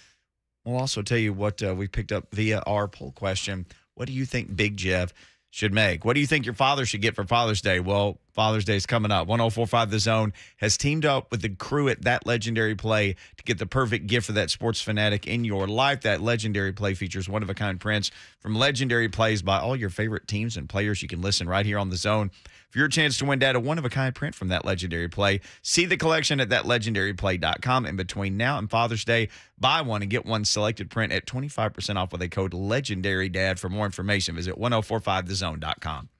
We'll also tell you what we picked up via our poll question. What do you think Big Jeff should make? What do you think your father should get for Father's Day? Well, Father's Day is coming up. 1045 The Zone has teamed up with the crew at That Legendary Play to get the perfect gift for that sports fanatic in your life. That Legendary Play features one-of-a-kind prints from legendary plays by all your favorite teams and players. You can listen right here on The Zone. For your chance to win, Dad, a one-of-a-kind print from That Legendary Play, see the collection at thatlegendaryplay.com. And between now and Father's Day, buy one and get one selected print at 25% off with a code LEGENDARYDAD. For more information, visit 1045thezone.com.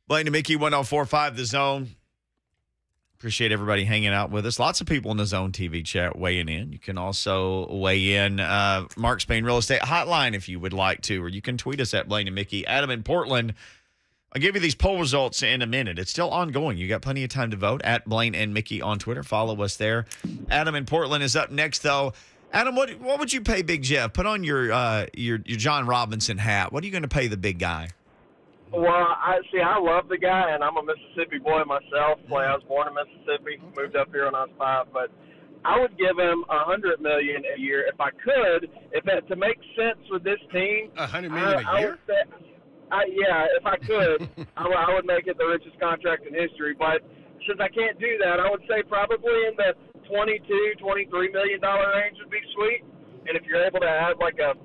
Blaine and Mickey, 104.5 The Zone. Appreciate everybody hanging out with us. Lots of people in the Zone TV chat weighing in. You can also weigh in Mark Spain Real Estate Hotline if you would like to, or you can tweet us at Blaine and Mickey. Adam in Portland, I'll give you these poll results in a minute. It's still ongoing. You got plenty of time to vote at Blaine and Mickey on Twitter. Follow us there. Adam in Portland is up next, though. Adam, what would you pay Big Jeff? Put on your John Robinson hat. What are you going to pay the big guy? Well, I love the guy, and I'm a Mississippi boy myself. I was born in Mississippi, moved up here when I was 5, but I would give him $100 million a year if I could. To make sense with this team, $100 million a year. If I could, I would make it the richest contract in history. But since I can't do that, I would say probably in the $22-23 million range would be sweet. And if you're able to add like a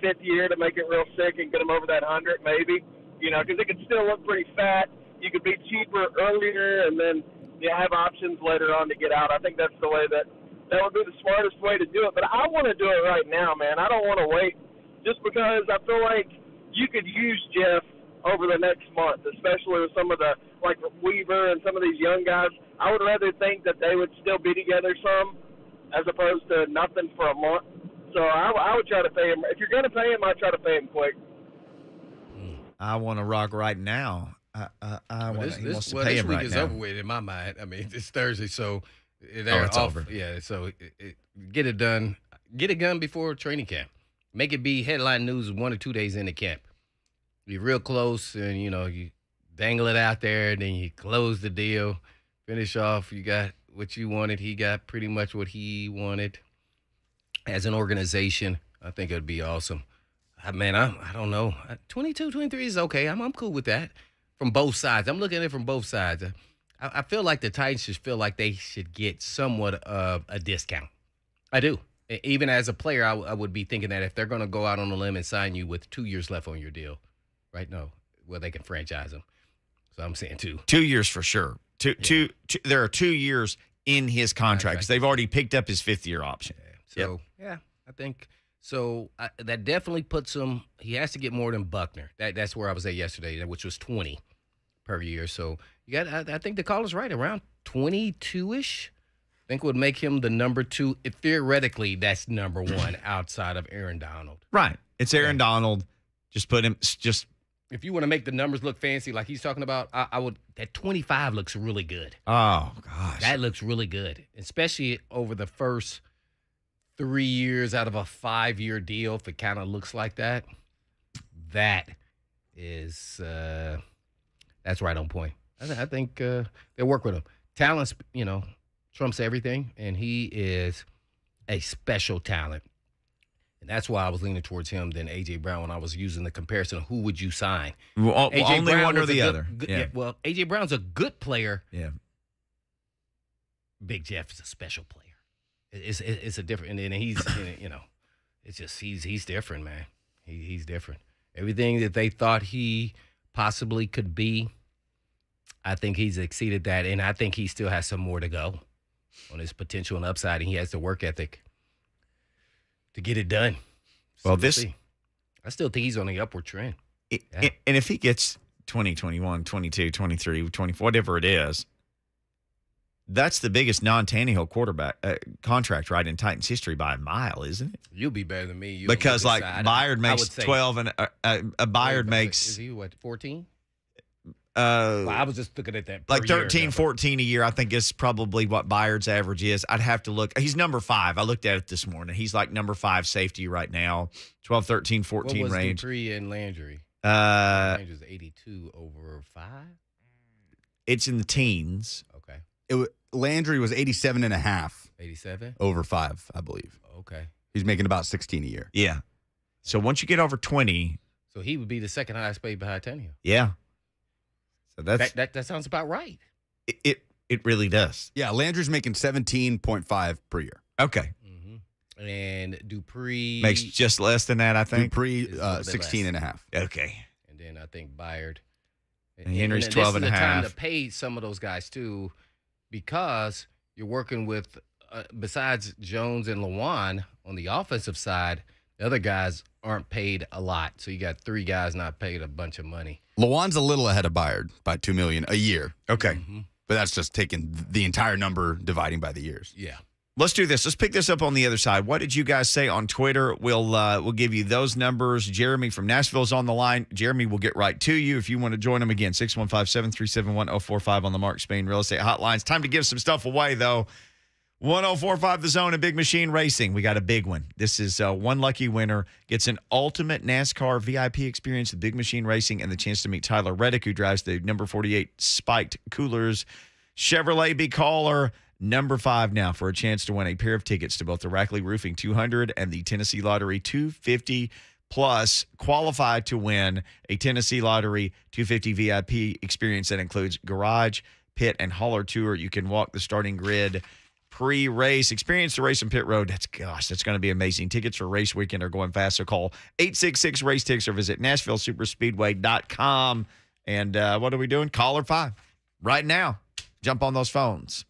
fifth year to make it real sick and get him over that 100, maybe. Because it could still look pretty fat. You could be cheaper earlier and then you have options later on to get out. I think that's the way that would be the smartest way to do it. But I want to do it right now, man. I don't want to wait just because I feel like you could use Jeff over the next month, especially with some of the, like Weaver and some of these young guys. I would rather think that they would still be together some as opposed to nothing for a month. So I would try to pay him. If you're going to pay him, I'd try to pay him quick. I want to rock right now. This week is over with in my mind. I mean, it's Thursday, so they're it's off. over. Yeah, so get it done. Get it done before training camp. Make it be headline news 1 or 2 days into camp. You're real close, and you dangle it out there, and then you close the deal, finish off. You got what you wanted. He got pretty much what he wanted. As an organization, I think it'd be awesome. Man, I don't know. 22, 23 is okay. I'm cool with that from both sides. I'm looking at it from both sides. I feel like the Titans should feel like they should get somewhat of a discount. I do. Even as a player, I would be thinking that if they're going to go out on a limb and sign you with 2 years left on your deal, right? No, well, they can franchise them. So I'm saying 2. 2 years for sure. Two, there are 2 years in his contract because they've already picked up his 5th-year option. So, I think – so that definitely puts him – he has to get more than Buckner. That's where I was at yesterday, which was 20 per year. So you got. I think the call is right, around 22-ish. I think would make him the number 2. Theoretically, that's number 1 outside of Aaron Donald. Right. It's Aaron Donald. Just put him – just – If you want to make the numbers look fancy like he's talking about, I would – that 25 looks really good. Oh, gosh. That looks really good, especially over the first – 3 years out of a 5-year deal, if it kind of looks like that, that is that's right on point. I think they'll work with him. Talent's, trumps everything, and he is a special talent. And that's why I was leaning towards him than A.J. Brown when I was using the comparison of who would you sign. Well, only Brown one or the other. Well, A.J. Brown's a good player. Yeah. Big Jeff is a special player. It's a different, and he's it's just he's different, man. He's different. Everything that they thought he possibly could be, I think he's exceeded that, and I think he still has some more to go on his potential and upside, and he has the work ethic to get it done. So Well, I still think he's on the upward trend. And if he gets 20, 21, 22, 23, 24, whatever it is, that's the biggest non-Tannehill quarterback contract right in Titans history by a mile, isn't it? You'll be better than me. Because like Byard makes 12 and Byard makes. Is he what, 14? Well, I was just looking at that. Like 13, 14 a year, I think is probably what Byard's average is. I'd have to look. He's number 5. I looked at it this morning. He's like number 5 safety right now. 12, 13, 14 what was range. Dupree and Landry? Range is 82 over 5? It's in the teens. Okay. Landry was 87.5 87? over 5, I believe. Okay. He's making about 16 a year. Yeah. So once you get over 20. So he would be the second highest paid behind Tannehill. Yeah. So that sounds about right. It really does. Yeah, Landry's making 17.5 per year. Okay. Mm-hmm. And Dupree Makes just less than that, I think. Dupree, 16.5. Okay. And then I think Byard. And Henry's and 12 and a this is the time half. to pay some of those guys too, because you're working with besides Jones and Lewan on the offensive side, the other guys aren't paid a lot. So you got 3 guys not paid a bunch of money. Lawan's a little ahead of Byard by $2 million a year, Okay. but that's just taking the entire number dividing by the years. Yeah. Let's do this. Let's pick this up on the other side. What did you guys say on Twitter? We'll give you those numbers. Jeremy from Nashville's on the line. Jeremy will get right to you if you want to join him again. 615-737-1045 on the Mark Spain Real Estate Hotline. It's time to give some stuff away, though. 1045 The Zone and Big Machine Racing. We got a big one. This is one lucky winner gets an ultimate NASCAR VIP experience with Big Machine Racing and the chance to meet Tyler Reddick, who drives the number 48 Spiked Coolers Chevrolet B-Caller. Number 5 now for a chance to win a pair of tickets to both the Rackley Roofing 200 and the Tennessee Lottery 250. Plus, qualify to win a Tennessee Lottery 250 VIP experience that includes garage, pit, and hauler tour. You can walk the starting grid pre-race. Experience the race in pit road. That's going to be amazing. Tickets for race weekend are going fast. So call 866-RACE-TICKS or visit NashvilleSuperspeedway.com. And what are we doing? Caller 5 right now. Jump on those phones.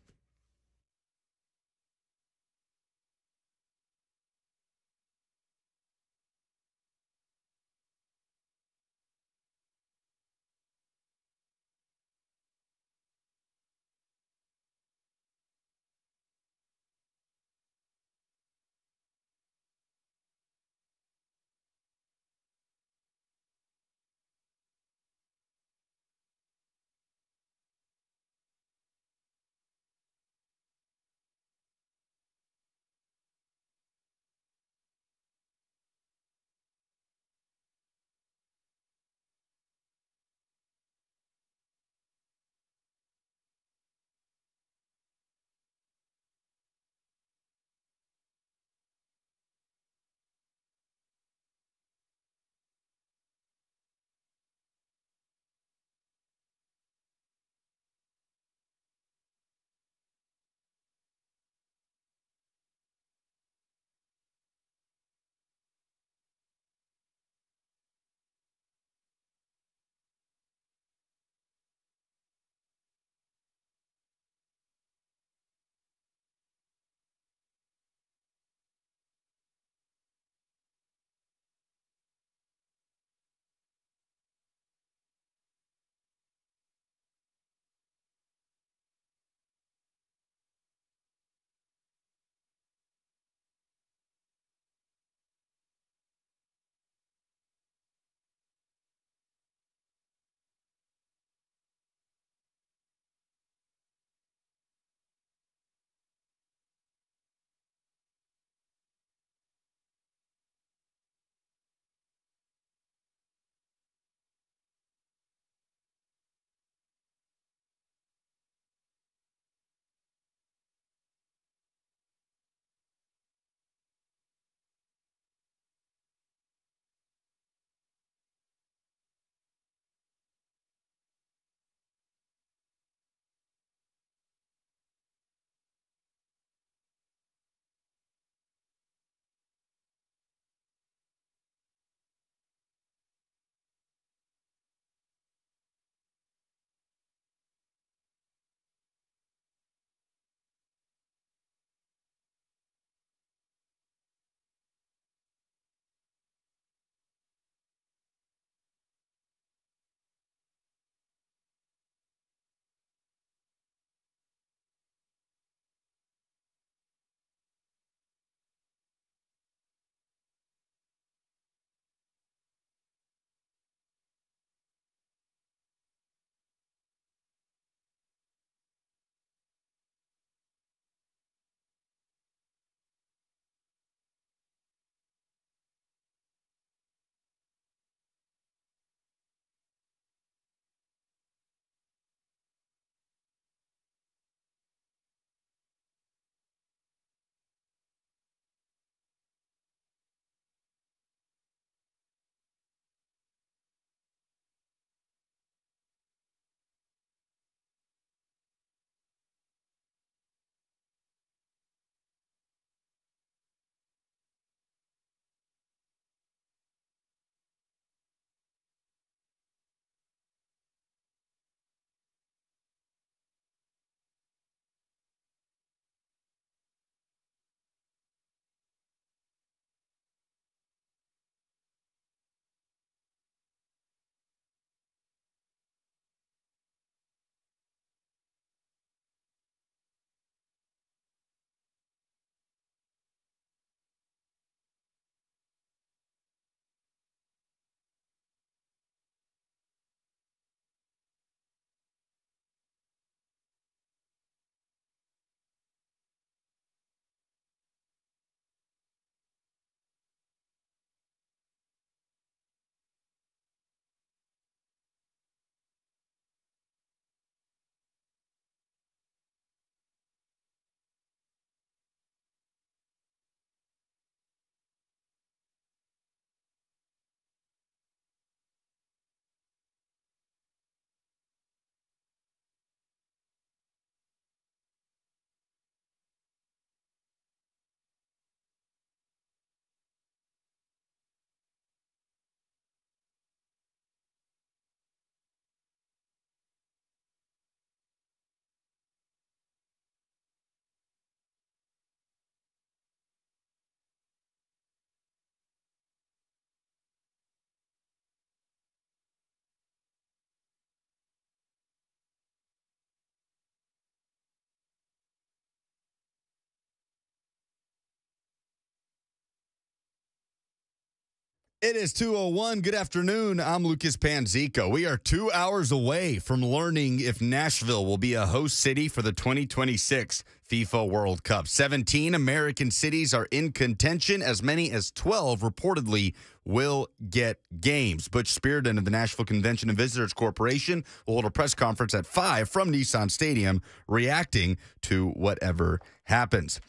It is 2:01. Good afternoon. I'm Lucas Panzico. We are 2 hours away from learning if Nashville will be a host city for the 2026 FIFA World Cup. 17 American cities are in contention. As many as 12 reportedly will get games. Butch Spearden of the Nashville Convention and Visitors Corporation will hold a press conference at 5 from Nissan Stadium reacting to whatever happens.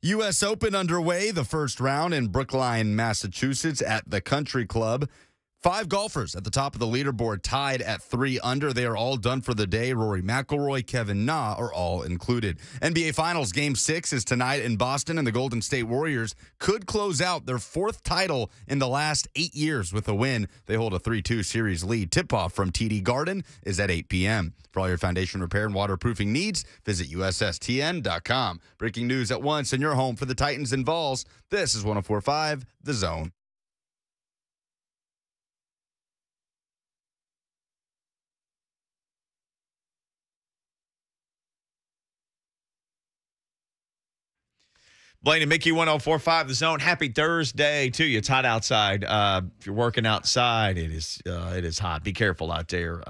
U.S. Open underway, the first round in Brookline, Massachusetts at the Country Club. 5 golfers at the top of the leaderboard tied at 3 under. They are all done for the day. Rory McIlroy, Kevin Na are all included. NBA Finals Game 6 is tonight in Boston, and the Golden State Warriors could close out their 4th title in the last 8 years with a win. They hold a 3-2 series lead. Tip-off from TD Garden is at 8 p.m. For all your foundation repair and waterproofing needs, visit USSTN.com. Breaking news at once in your home for the Titans and Vols. This is 104.5 The Zone. Blaine and Mickey, 104.5 The Zone. Happy Thursday to you. It's hot outside. If you're working outside, it is hot. Be careful out there.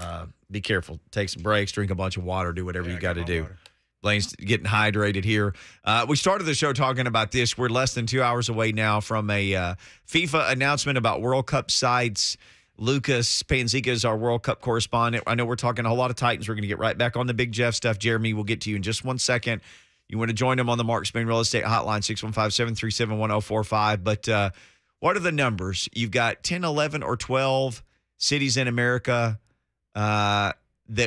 Be careful. Take some breaks. Drink a bunch of water. Do whatever you got to do. Water. Blaine's getting hydrated here. We started the show talking about this. We're less than 2 hours away now from a FIFA announcement about World Cup sites. Lucas Panzica is our World Cup correspondent. I know we're talking a whole lot of Titans. We're going to get right back on the Big Jeff stuff. Jeremy, we'll get to you in just 1 second. You want to join them on the Mark Spain Real Estate Hotline, 615-737-1045. But what are the numbers? You've got 10, 11, or 12 cities in America that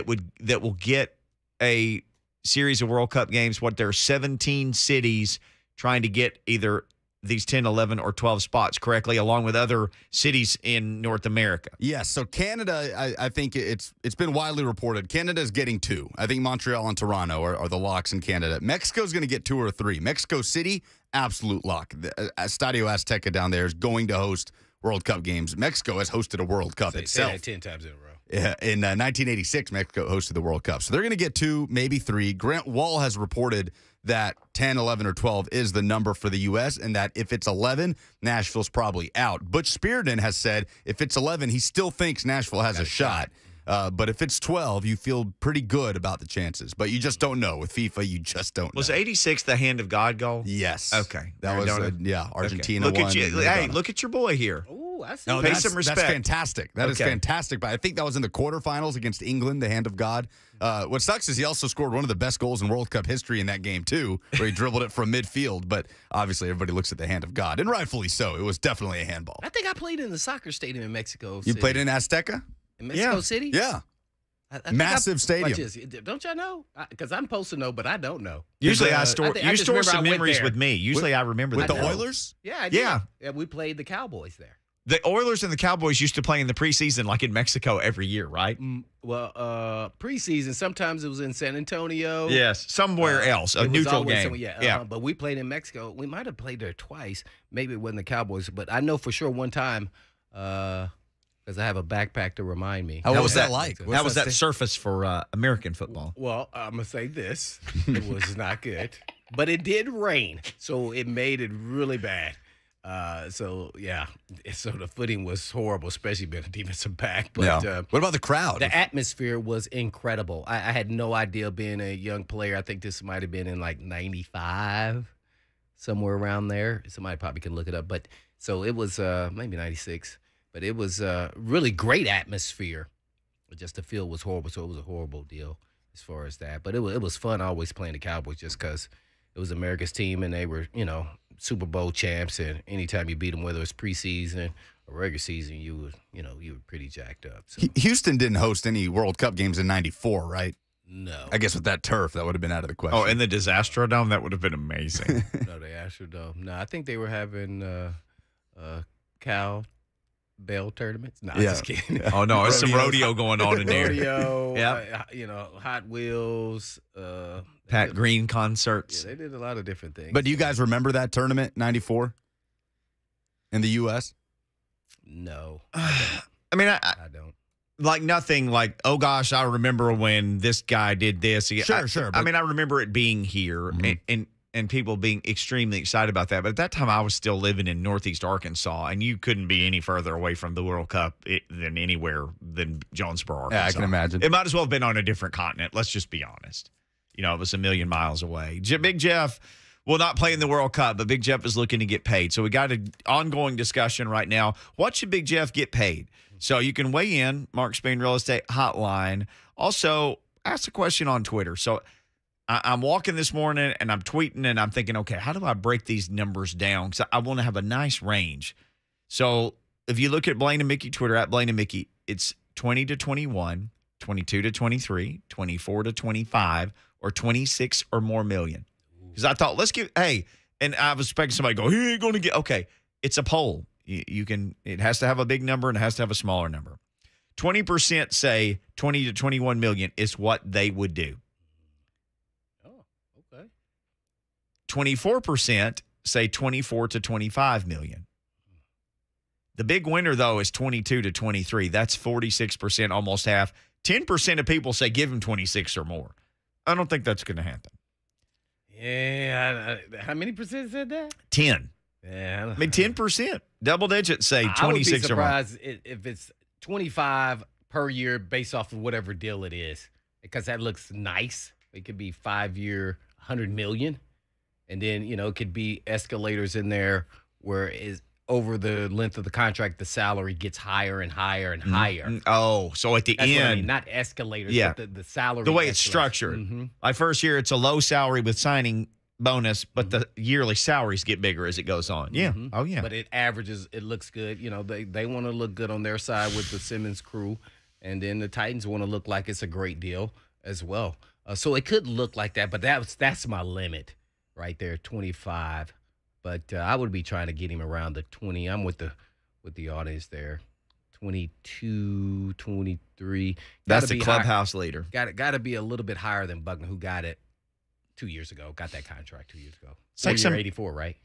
will get a series of World Cup games. There are 17 cities trying to get either these 10, 11, or 12 spots correctly, along with other cities in North America. Yes, so Canada, I think it's been widely reported. Canada's getting 2. I think Montreal and Toronto are the locks in Canada. Mexico's going to get 2 or 3. Mexico City, absolute lock. Estadio Azteca down there is going to host World Cup games. Mexico has hosted a World Cup itself. 10 times in a row. Yeah, in 1986, Mexico hosted the World Cup. So they're going to get 2, maybe 3. Grant Wall has reported that 10, 11, or 12 is the number for the U.S., and that if it's 11, Nashville's probably out. Butch Spearden has said if it's 11, he still thinks Nashville has a shot. But if it's 12, you feel pretty good about the chances. But you just don't know. With FIFA, you just don't know. Was 86 the hand of God goal? Yes. Okay. That was, Argentina okay. won. Hey, look at your boy here. Ooh, I see. No, Pay some respect. That's fantastic. That is fantastic. But I think that was in the quarterfinals against England, the hand of God. What sucks is he also scored one of the best goals in World Cup history in that game, too, where he dribbled it from midfield. But obviously, everybody looks at the hand of God, and rightfully so. It was definitely a handball. I think I played in the soccer stadium in Mexico You City. played in Azteca? In Mexico City? Yeah. I Massive stadium. Don't y'all know? Because I'm supposed to know, but I don't know. Usually I you store some memories with me. Usually I remember with that. the Oilers? Yeah, I did. Yeah, we played the Cowboys there. The Oilers and the Cowboys used to play in the preseason like in Mexico every year, right? Well, preseason, sometimes it was in San Antonio. Yes, somewhere else, a neutral game. But we played in Mexico. We might have played there twice. Maybe it wasn't the Cowboys, but I know for sure one time because I have a backpack to remind me. How was that like? How was that surface for American football? Well, I'm going to say this. It was not good. But it did rain, so it made it really bad. So the footing was horrible, especially being a defensive back. But what about the crowd? The atmosphere was incredible. I had no idea being a young player. I think this might have been in like 95, somewhere around there. Somebody probably can look it up. But so it was maybe 96. But it was a really great atmosphere. Just the field was horrible, so it was a horrible deal as far as that. But it was fun always playing the Cowboys just because it was America's team and they were, Super Bowl champs. And anytime you beat them, whether it's preseason or regular season, you were pretty jacked up. So. Houston didn't host any World Cup games in '94, right? No. I guess with that turf, that would have been out of the question. Oh, and the Disastrodome, that would have been amazing. No, the Astrodome. No, I think they were having cowbell tournaments. No, just kidding. Oh, no, it's some rodeo going on in there. Rodeo, Hot Wheels. Pat Green concerts. Yeah, they did a lot of different things. But do you guys remember that tournament, '94, in the U.S.? No. I mean, I don't. Like nothing like, oh, gosh, I remember when this guy did this. Sure. I mean, I remember it being here. Mm-hmm. And and people being extremely excited about that. But at that time, I was still living in Northeast Arkansas, and you couldn't be any further away from the World Cup than anywhere than Jonesboro, Arkansas. Yeah, I can imagine. It might as well have been on a different continent. Let's just be honest. You know, it was a million miles away. Big Jeff will not play in the World Cup, but Big Jeff is looking to get paid. So we got an ongoing discussion right now. What should Big Jeff get paid? So you can weigh in, Mark Spain Real Estate Hotline. Also, ask a question on Twitter. So I'm walking this morning and I'm tweeting and I'm thinking, okay, how do I break these numbers down? Because I want to have a nice range. So if you look at Blaine and Mickey Twitter, at Blaine and Mickey, it's 20 to 21, 22 to 23, 24 to 25, or 26 or more million. Because I thought, and I was expecting somebody to go, he ain't going to get, okay, it's a poll. It has to have a big number and it has to have a smaller number. 20% say 20 to 21 million is what they would do. Oh, okay. 24% say 24 to 25 million. The big winner, though, is 22 to 23. That's 46%, almost half. 10% of people say give him 26 or more. I don't think that's going to happen. Yeah. How many percent said that? 10. Yeah. I mean, 10%. Double digits say 26 I would be or more. surprised if it's 25 per year based off of whatever deal it is, because that looks nice. It could be 5-year, 100 million. And then, it could be escalators in there where is over the length of the contract, the salary gets higher and higher and higher. Oh, so at the That's end. what I mean, not escalators, Yeah. but the salary. The way it's escalates. structured. Mm-hmm. Like first year, it's a low salary with signing bonus, but the yearly salaries get bigger as it goes on. Yeah. Mhm. Oh, yeah. But it averages, it looks good. They want to look good on their side with the Simmons crew. And then the Titans want to look like it's a great deal as well. So it could look like that, but that's my limit right there, 25. But I would be trying to get him around the 20. I'm with the audience there. 22, 23. That's the clubhouse leader. Got to be a little bit higher than Buckner, who got it 2 years ago. Got that contract 2 years ago. Like some 84, right?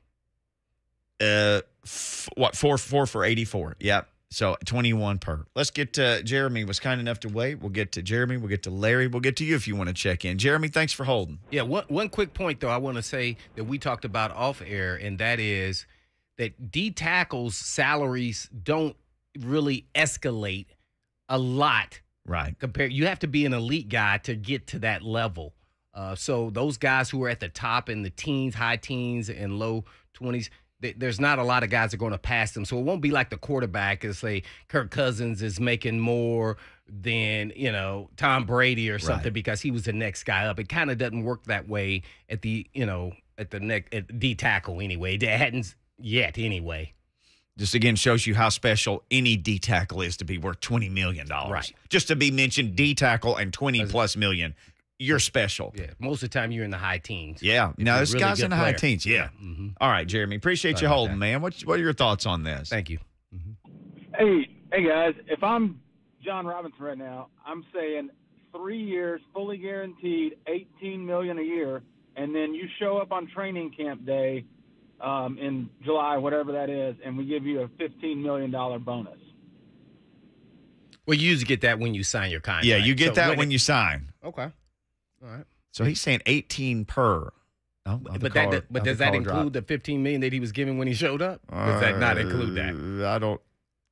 4 for 84. Yep. So 21 per. Let's get to Jeremy. Was kind enough to wait. We'll get to Jeremy. We'll get to Larry. We'll get to you if you want to check in. Jeremy, thanks for holding. Yeah, one quick point, though, I want to say that we talked about off air, and that is that D tackles' salaries don't really escalate a lot. Right. You have to be an elite guy to get to that level. So those guys who are at the top in the teens, high teens, and low 20s, there's not a lot of guys that are going to pass them. So it won't be like the quarterback and say Kirk Cousins is making more than, Tom Brady or something because he was the next guy up. It kind of doesn't work that way at the D tackle anyway. It hadn't yet anyway. Just again shows you how special any D tackle is to be worth $20 million. Right. Just to be mentioned D tackle and 20 plus million. You're special. Yeah. Most of the time you're in the high teens. Yeah. No, this really guy's good in the high player. teens. Yeah. Mm-hmm. All right, Jeremy. Appreciate Sorry you about holding, that. man. What are your thoughts on this? Thank you. Hey guys, if I'm John Robinson right now, I'm saying 3 years, fully guaranteed, $18 million a year, and then you show up on training camp day in July, whatever that is, and we give you a $15 million bonus. Well, you usually get that when you sign your contract. Yeah, you get So that when you sign. Okay. All right. So he's saying 18 per. Oh, But does that include the $15 million that he was given when he showed up? Does that not include that? I don't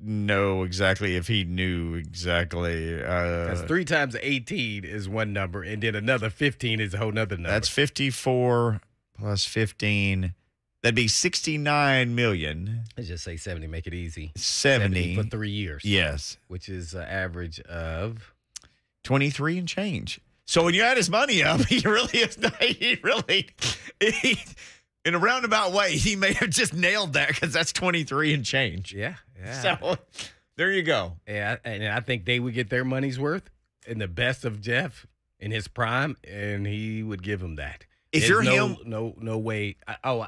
know exactly if he knew exactly. Because 3 times 18 is one number, and then another 15 is a whole nother number. That's 54 plus 15. That'd be 69 million. Let's just say 70, make it easy. 70 for 3 years. Yes. Which is an average of 23 and change. So when you add his money up, he in a roundabout way, he may have just nailed that because that's 23 and change. Yeah. So there you go. Yeah, and I think they would get their money's worth in the best of Jeff in his prime, and he would give him that. If There's you're him, no way.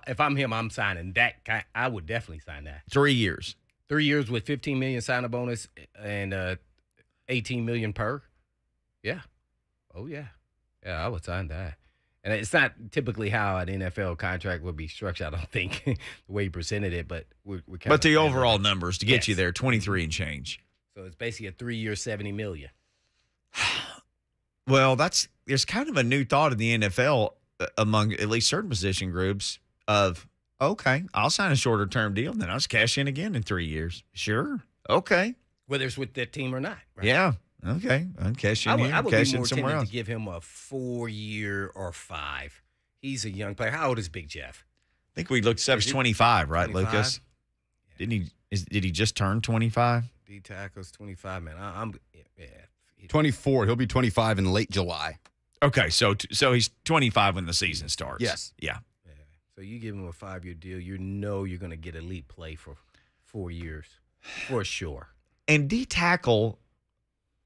If I'm him, I'm signing that. I would definitely sign that. 3 years. 3 years with $15 million sign-up bonus and $18 million per. Yeah. Oh yeah. Yeah, I would sign that. And it's not typically how an NFL contract would be structured. I don't think the way he presented it, but we're kind But the overall numbers to get you Yes. there, 23 and change. So it's basically a 3-year, $70 million. Well, there's kind of a new thought in the NFL. among at least certain position groups of, okay, I'll sign a shorter term deal, then I'll just cash in again in 3 years. Sure. Okay. Whether it's with that team or not. Right? Yeah. Okay. I'll cash in here, I would cash be in more somewhere tempted else. to give him a 4-year or 5. He's a young player. How old is Big Jeff? I think we looked up Is he 25, right, 25? Lucas? Did he just turn 25? D tackles 25, man. I'm yeah. 24. He'll be 25 in late July. Okay, so he's 25 when the season starts. Yes. Yeah. Yeah. So you give him a 5-year deal, you know you're going to get elite play for 4 years for sure. And D tackle,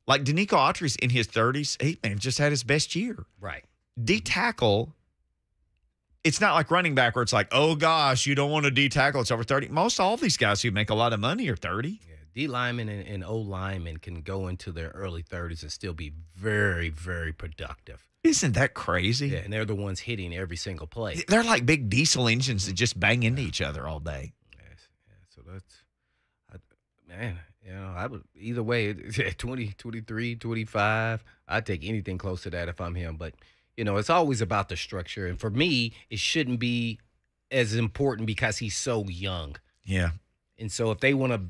like Danico Autry's in his 30s, he just had his best year. Right. D tackle, it's not like running back where it's like, oh gosh, you don't want a D tackle. It's over 30. Most all these guys who make a lot of money are 30. Yeah. D linemen and O linemen can go into their early 30s and still be very, very productive. Isn't that crazy? Yeah, and they're the ones hitting every single play. They're like big diesel engines that just bang into each other all day. Yes. Yeah. So man, I would either way, 20, 23, 25. I'd take anything close to that if I'm him. But, it's always about the structure. And for me, it shouldn't be as important because he's so young. Yeah. And so if they want to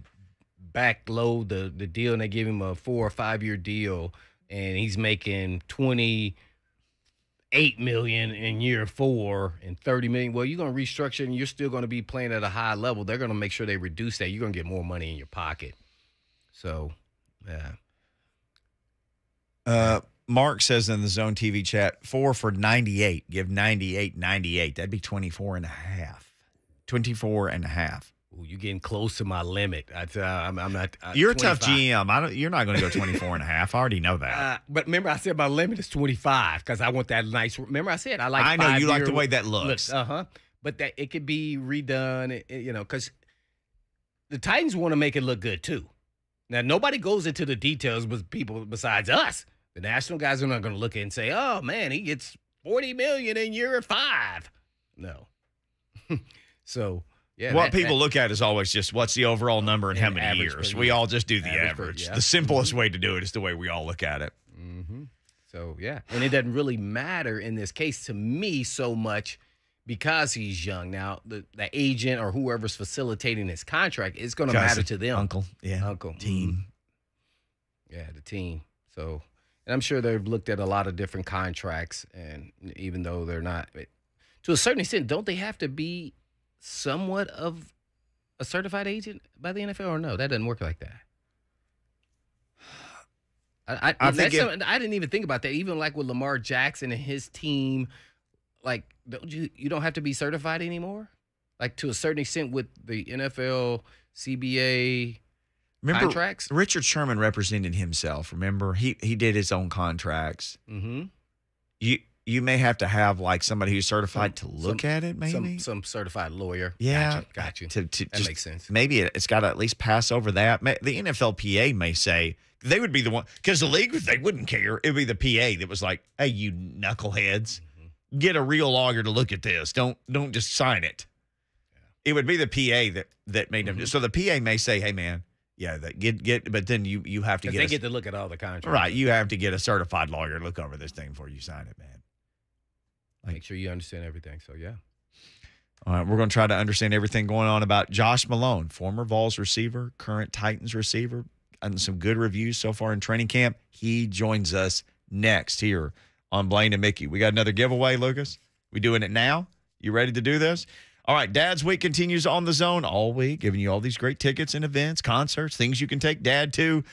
backload the deal and they give him a 4 or 5 year deal and he's making $28 million in year 4 and $30 million, well, you're going to restructure and you're still going to be playing at a high level. They're going to make sure they reduce that. You're going to get more money in your pocket. So, yeah. Mark says in the Zone TV chat, 4 for 98. Give 98. That'd be 24 and a half. 24 and a half. Ooh, you're getting close to my limit. I'm not. You're 25. a tough GM. You're not going to go 24 and a half. I already know that. But remember, I said my limit is 25 because I want that nice. Remember, I said I like. I know you like 5-year the way that looks. But that it could be redone. Because the Titans want to make it look good too. Now nobody goes into the details with people besides us. The national guys are not going to look at it and say, "Oh man, he gets $40 million in year 5." No. So. Yeah, what people look at is always just what's the overall number and how many average years. per We year. all just do the Average per- average. yeah. The simplest way to do it is the way we all look at it. Mm-hmm. So, yeah. And it doesn't really matter in this case to me so much because he's young. Now, the agent or whoever's facilitating his contract is going to matter to them. Uncle. Yeah. Uncle. Team. Yeah, the team. So, and I'm sure they've looked at a lot of different contracts. And even though they're not, to a certain extent, don't they have to be somewhat of a certified agent by the NFL or no? That doesn't work like that. I didn't even think about that. Even like with Lamar Jackson and his team, like you don't have to be certified anymore? Like to a certain extent with the NFL, CBA contracts? Richard Sherman represented himself. Remember, he did his own contracts. Mm-hmm. You may have to have like somebody who's certified to look at it, maybe some certified lawyer. Yeah, got you. That That makes sense. Maybe it's got to at least pass over that. The NFLPA may say they would be the one because the league they wouldn't care. It would be the PA that was like, "Hey, you knuckleheads, get a real lawyer to look at this. Don't just sign it." Yeah. It would be the PA that made them. So the PA may say, "Hey, man, yeah, get," but then you have to get to look at all the contracts. Right, you have to get a certified lawyer to look over this thing before you sign it, man. Make sure you understand everything. So, yeah. All right, we're going to try to understand everything going on about Josh Malone, former Vols receiver, current Titans receiver, and some good reviews so far in training camp. He joins us next here on Blaine and Mickey. We got another giveaway, Lucas. We doing it now? You ready to do this? All right, Dad's Week continues on the Zone all week, giving you all these great tickets and events, concerts, things you can take Dad to.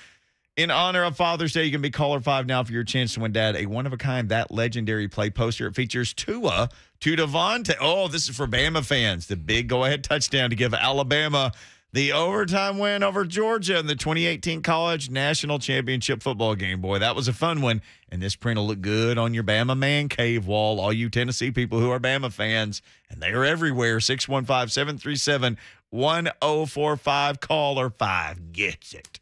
In honor of Father's Day, you can be caller 5 now for your chance to win, Dad, a one-of-a-kind That Legendary Play poster. It features Tua to Devontae. Oh, this is for Bama fans. The big go-ahead touchdown to give Alabama the overtime win over Georgia in the 2018 College National Championship football game. Boy, that was a fun one. And this print will look good on your Bama Man Cave wall, all you Tennessee people who are Bama fans. And they are everywhere. 615-737-1045. Caller 5 gets it.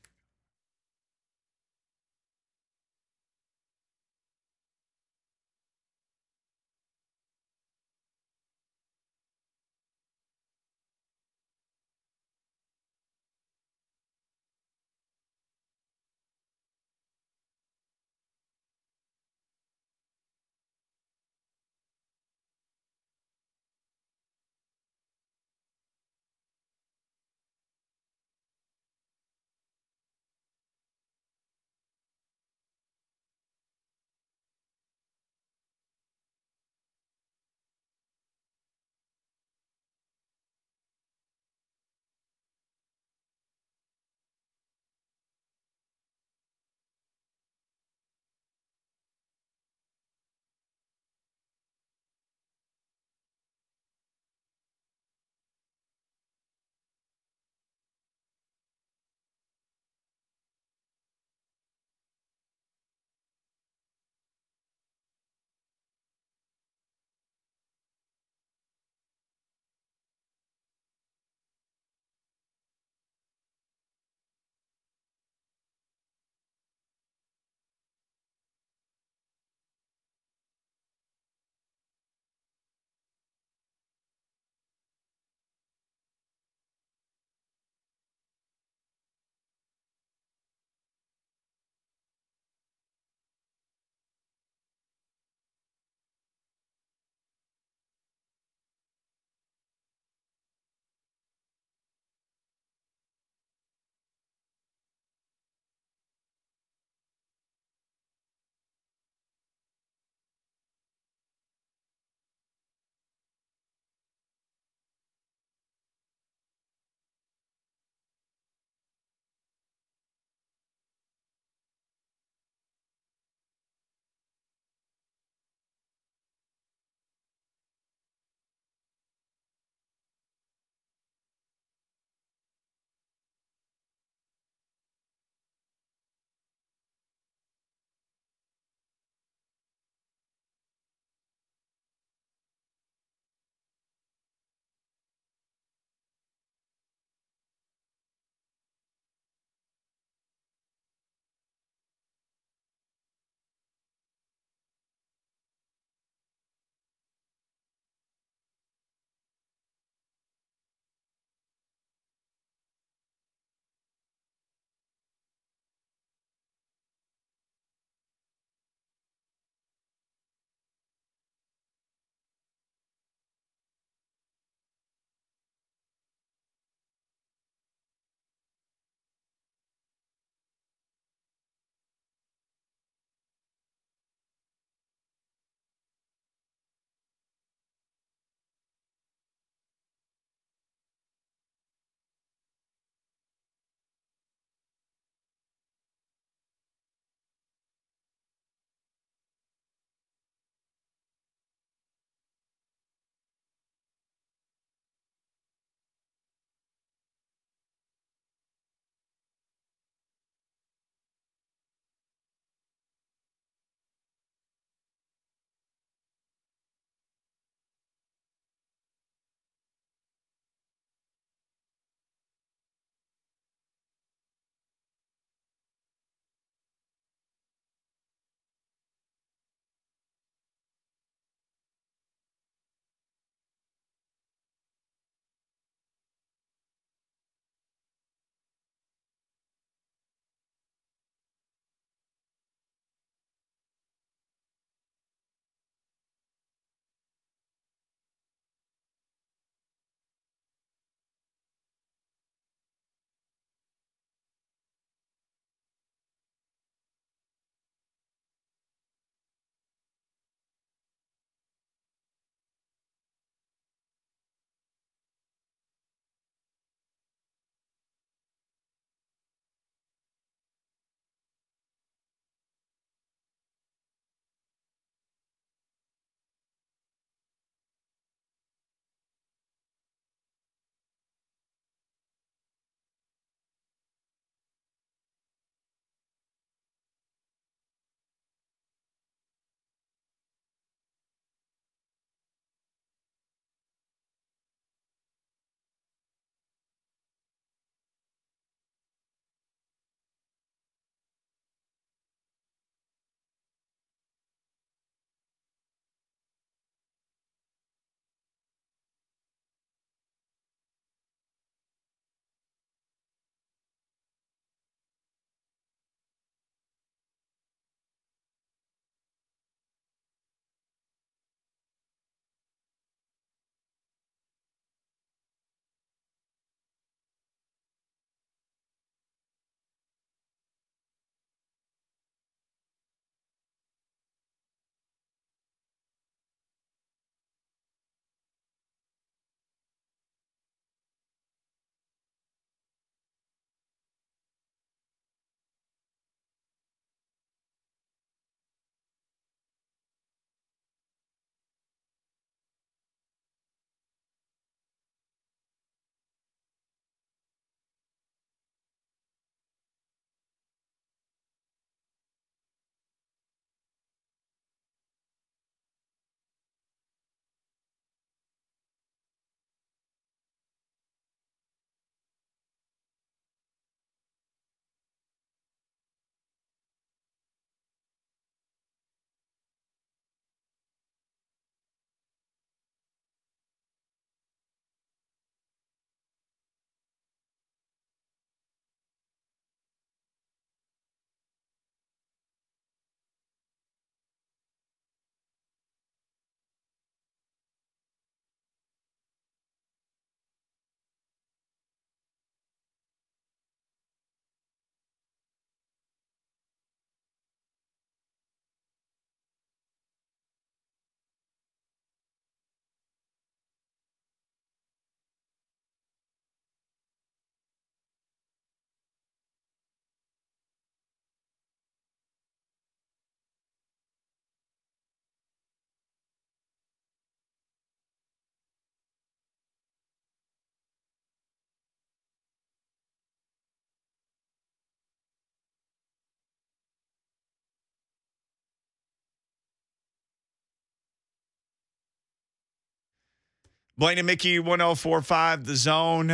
Blaine and Mickey, 104.5 The Zone.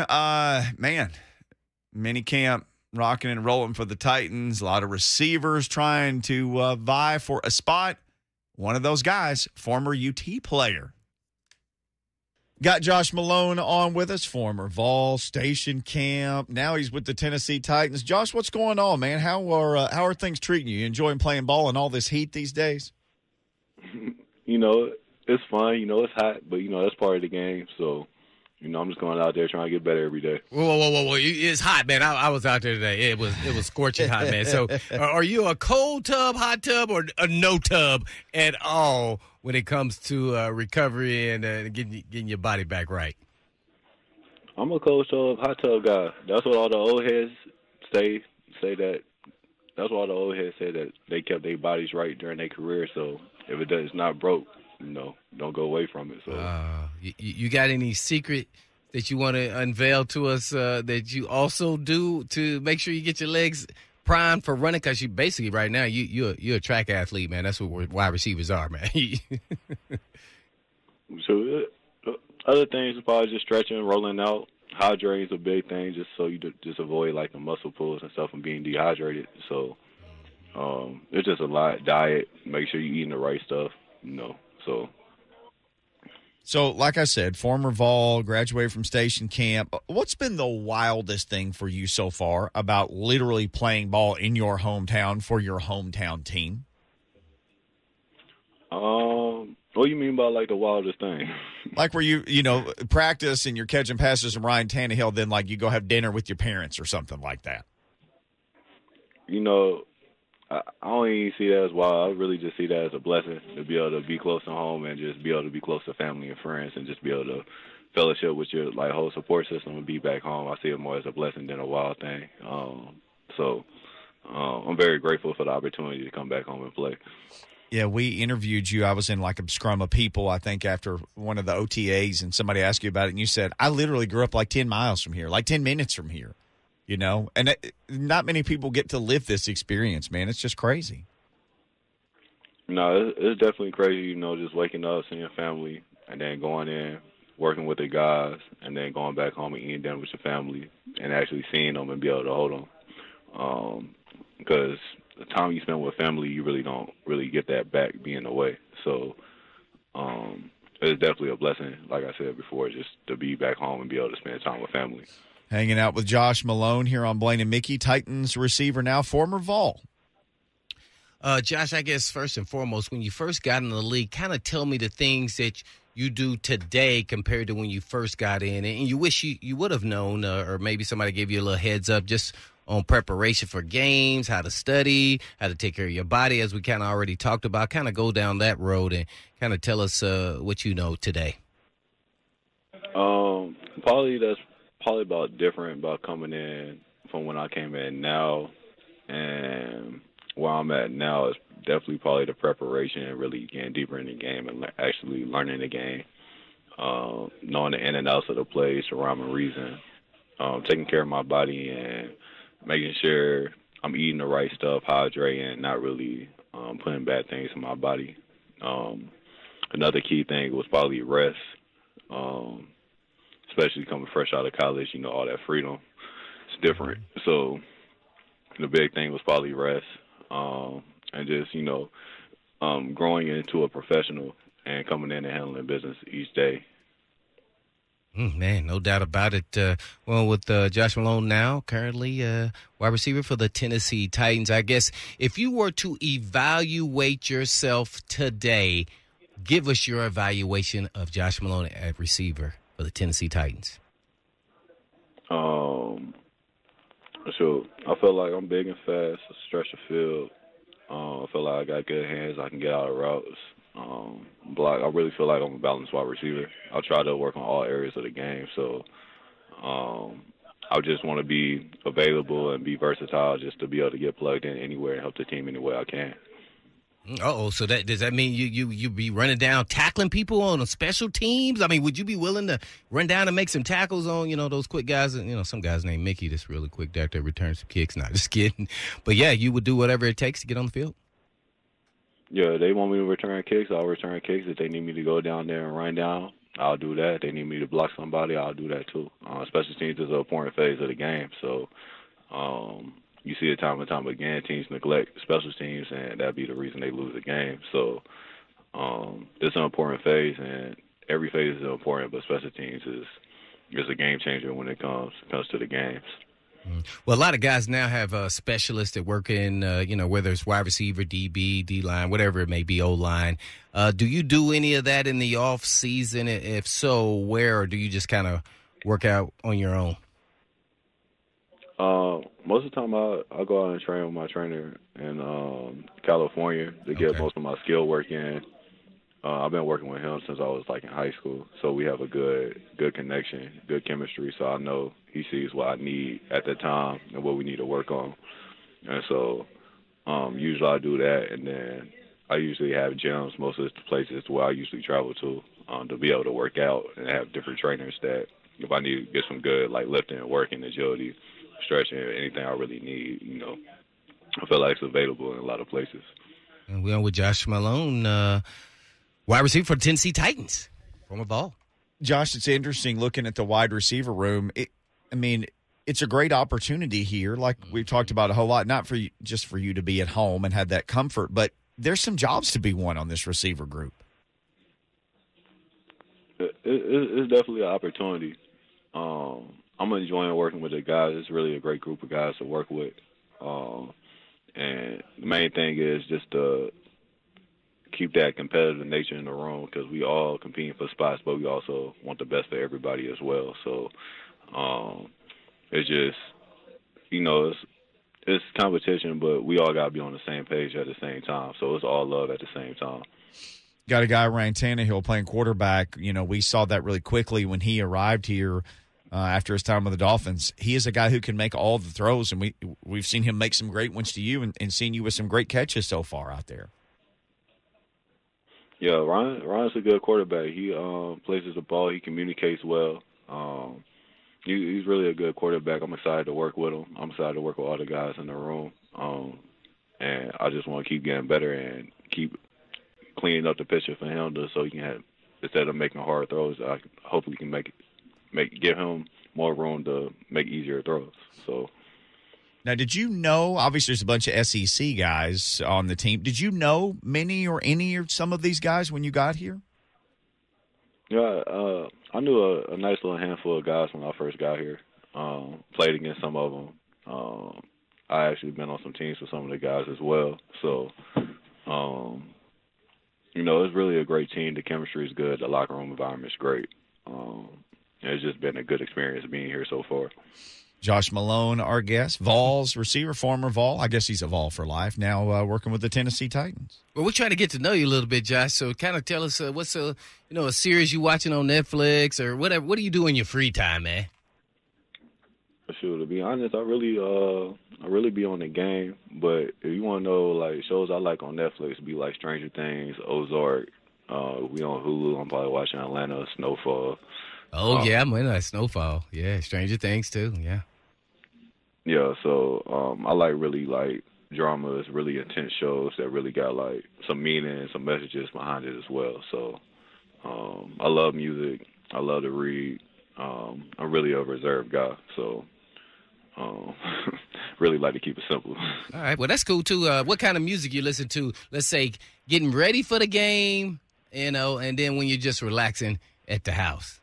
Man, mini camp rocking and rolling for the Titans. A lot of receivers trying to vie for a spot. One of those guys, former UT player. Got Josh Malone on with us, former Vol, Station Camp. Now he's with the Tennessee Titans. Josh, what's going on, man? How are things treating you? You enjoying playing ball in all this heat these days? You know, it's fun. You know, it's hot, but, you know, that's part of the game. So, you know, I'm just going out there trying to get better every day. Whoa. It's hot, man. I was out there today. It was scorching hot, man. So are you a cold tub, hot tub, or a no tub at all when it comes to recovery and getting your body back right? I'm a cold tub, hot tub guy. That's what all the old heads say that. That's why all the old heads say that they kept their bodies right during their career. So if it's not broke, you know, don't go away from it. So, you got any secret that you want to unveil to us that you also do to make sure you get your legs primed for running? Because you basically right now you're a track athlete, man. That's what wide receivers are, man. So other things is probably just stretching, rolling out. Hydrating is a big thing, just so you just avoid like the muscle pulls and stuff and being dehydrated. So it's just a lot. Diet, make sure you're eating the right stuff, you know. So, like I said, former Vol, graduated from Station Camp. What's been the wildest thing for you so far about literally playing ball in your hometown for your hometown team? What do you mean by like the wildest thing? Like where you practice and you're catching passes from Ryan Tannehill, then like you go have dinner with your parents or something like that. You know, I don't even see that as wild. I really just see that as a blessing to be able to be close to home and just be able to be close to family and friends and just be able to fellowship with your like whole support system and be back home. I see it more as a blessing than a wild thing. I'm very grateful for the opportunity to come back home and play. Yeah, we interviewed you. I was in like a scrum of people, I think, after one of the OTAs, and somebody asked you about it, and you said, I literally grew up like 10 miles from here, like 10 minutes from here, you know? And not many people get to live this experience, man. It's just crazy. No, it's definitely crazy, you know, just waking up, seeing your family, and then going in, working with the guys, and then going back home and eating dinner with your family and actually seeing them and be able to hold them. Because the time you spend with family, you really don't really get that back being away. So it's definitely a blessing, like I said before, just to be back home and be able to spend time with family. Hanging out with Josh Malone here on Blaine and Mickey, Titans receiver now, former Vol. Josh, I guess first and foremost, when you first got in the league, kind of tell me the things that you do today compared to when you first got in, and you wish you would have known, or maybe somebody gave you a little heads up just on preparation for games, how to study, how to take care of your body, as we kind of already talked about. Kind of go down that road and kind of tell us what you know today. That's probably about different about coming in from when I came in now, and where I'm at now is definitely probably the preparation and really getting deeper in the game and actually learning the game, knowing the in and outs of the plays, the rhyme and reason, taking care of my body and making sure I'm eating the right stuff, hydrating, not really putting bad things in my body. Another key thing was probably rest, especially coming fresh out of college, you know, all that freedom. It's different. So the big thing was probably rest and just, you know, growing into a professional and coming in and handling business each day. Man, no doubt about it. Well, with Josh Malone now, currently wide receiver for the Tennessee Titans, I guess if you were to evaluate yourself today, give us your evaluation of Josh Malone at receiver for the Tennessee Titans. So I feel like I'm big and fast, stretch the field. I feel like I got good hands. I can get out of routes. Block. I really feel like I'm a balanced wide receiver. I try to work on all areas of the game. So I just want to be available and be versatile just to be able to get plugged in anywhere and help the team any way I can. So does that mean you be running down, tackling people on special teams? I mean, would you be willing to run down and make some tackles on, those quick guys? Some guys named Mickey that's really quick that returns some kicks. Not just kidding. But, yeah, you would do whatever it takes to get on the field? Yeah, they want me to return kicks. I'll return kicks. If they need me to go down there and run down, I'll do that. If they need me to block somebody, I'll do that too. Special teams is an important phase of the game, so you see it time and time again. Teams neglect special teams, and that'd be the reason they lose the game. So it's an important phase, and every phase is important, but special teams is a game changer when it comes to the games. Well, a lot of guys now have specialists that work in, whether it's wide receiver, DB, D-line, whatever it may be, O-line. Do you do any of that in the off season? If so, where, or do you just kind of work out on your own? Most of the time I go out and train with my trainer in California to get most of my skill work in. I've been working with him since I was in high school, so we have a good connection, good chemistry. So I know he sees what I need at the time and what we need to work on. And so usually I do that, and then I usually have gyms, most of the places where I usually travel to be able to work out and have different trainers that if I need to get some good lifting and working, agility, stretching, anything I really need, I feel like it's available in a lot of places. And we're on with Josh Malone, wide receiver for the Tennessee Titans, former Vol. Josh, it's interesting looking at the wide receiver room. It's a great opportunity here, like we've talked about a whole lot, not for just for you to be at home and have that comfort, but there's some jobs to be won on this receiver group. It's definitely an opportunity. I'm enjoying working with the guys. It's really a great group of guys to work with. And the main thing is just to keep that competitive nature in the room, because we all competing for spots, but we also want the best for everybody as well. So it's just, it's competition, but we all got to be on the same page at the same time. So it's all love at the same time. Got a guy, Ryan Tannehill, playing quarterback. We saw that really quickly when he arrived here after his time with the Dolphins. He is a guy who can make all the throws, and we've seen him make some great ones to you and seen you with some great catches so far out there. Yeah, Ryan's a good quarterback. He places the ball. He communicates well. He's really a good quarterback. I'm excited to work with him. I'm excited to work with all the guys in the room. And I just want to keep getting better and keep cleaning up the picture for him so he can have, instead of making hard throws, I hopefully can give him more room to make easier throws. So. Now, did you know, obviously there's a bunch of SEC guys on the team. Did you know many or any or some of these guys when you got here? Yeah, I knew a nice little handful of guys when I first got here. Played against some of them. I actually been on some teams with some of the guys as well. So, it's really a great team. The chemistry is good. The locker room environment is great. It's just been a good experience being here so far. Josh Malone, our guest, Vols receiver, former Vol. I guess he's a Vol for life, now working with the Tennessee Titans. Well, we're trying to get to know you a little bit, Josh, so kind of tell us what's a series you watching on Netflix or whatever. What do you do in your free time, man? Sure, to be honest, I really be on the game, but if you want to know, shows I like on Netflix, be like Stranger Things, Ozark. We on Hulu. I'm probably watching Atlanta, Snowfall. Oh, yeah, I'm in that Snowfall. Yeah, Stranger Things, too, yeah. Yeah, so I really like dramas, really intense shows that really got, some meaning and some messages behind it as well. So I love music. I love to read. I'm really a reserved guy, so really like to keep it simple. All right, well, that's cool, too. What kind of music you listen to, let's say, getting ready for the game, and then when you're just relaxing at the house?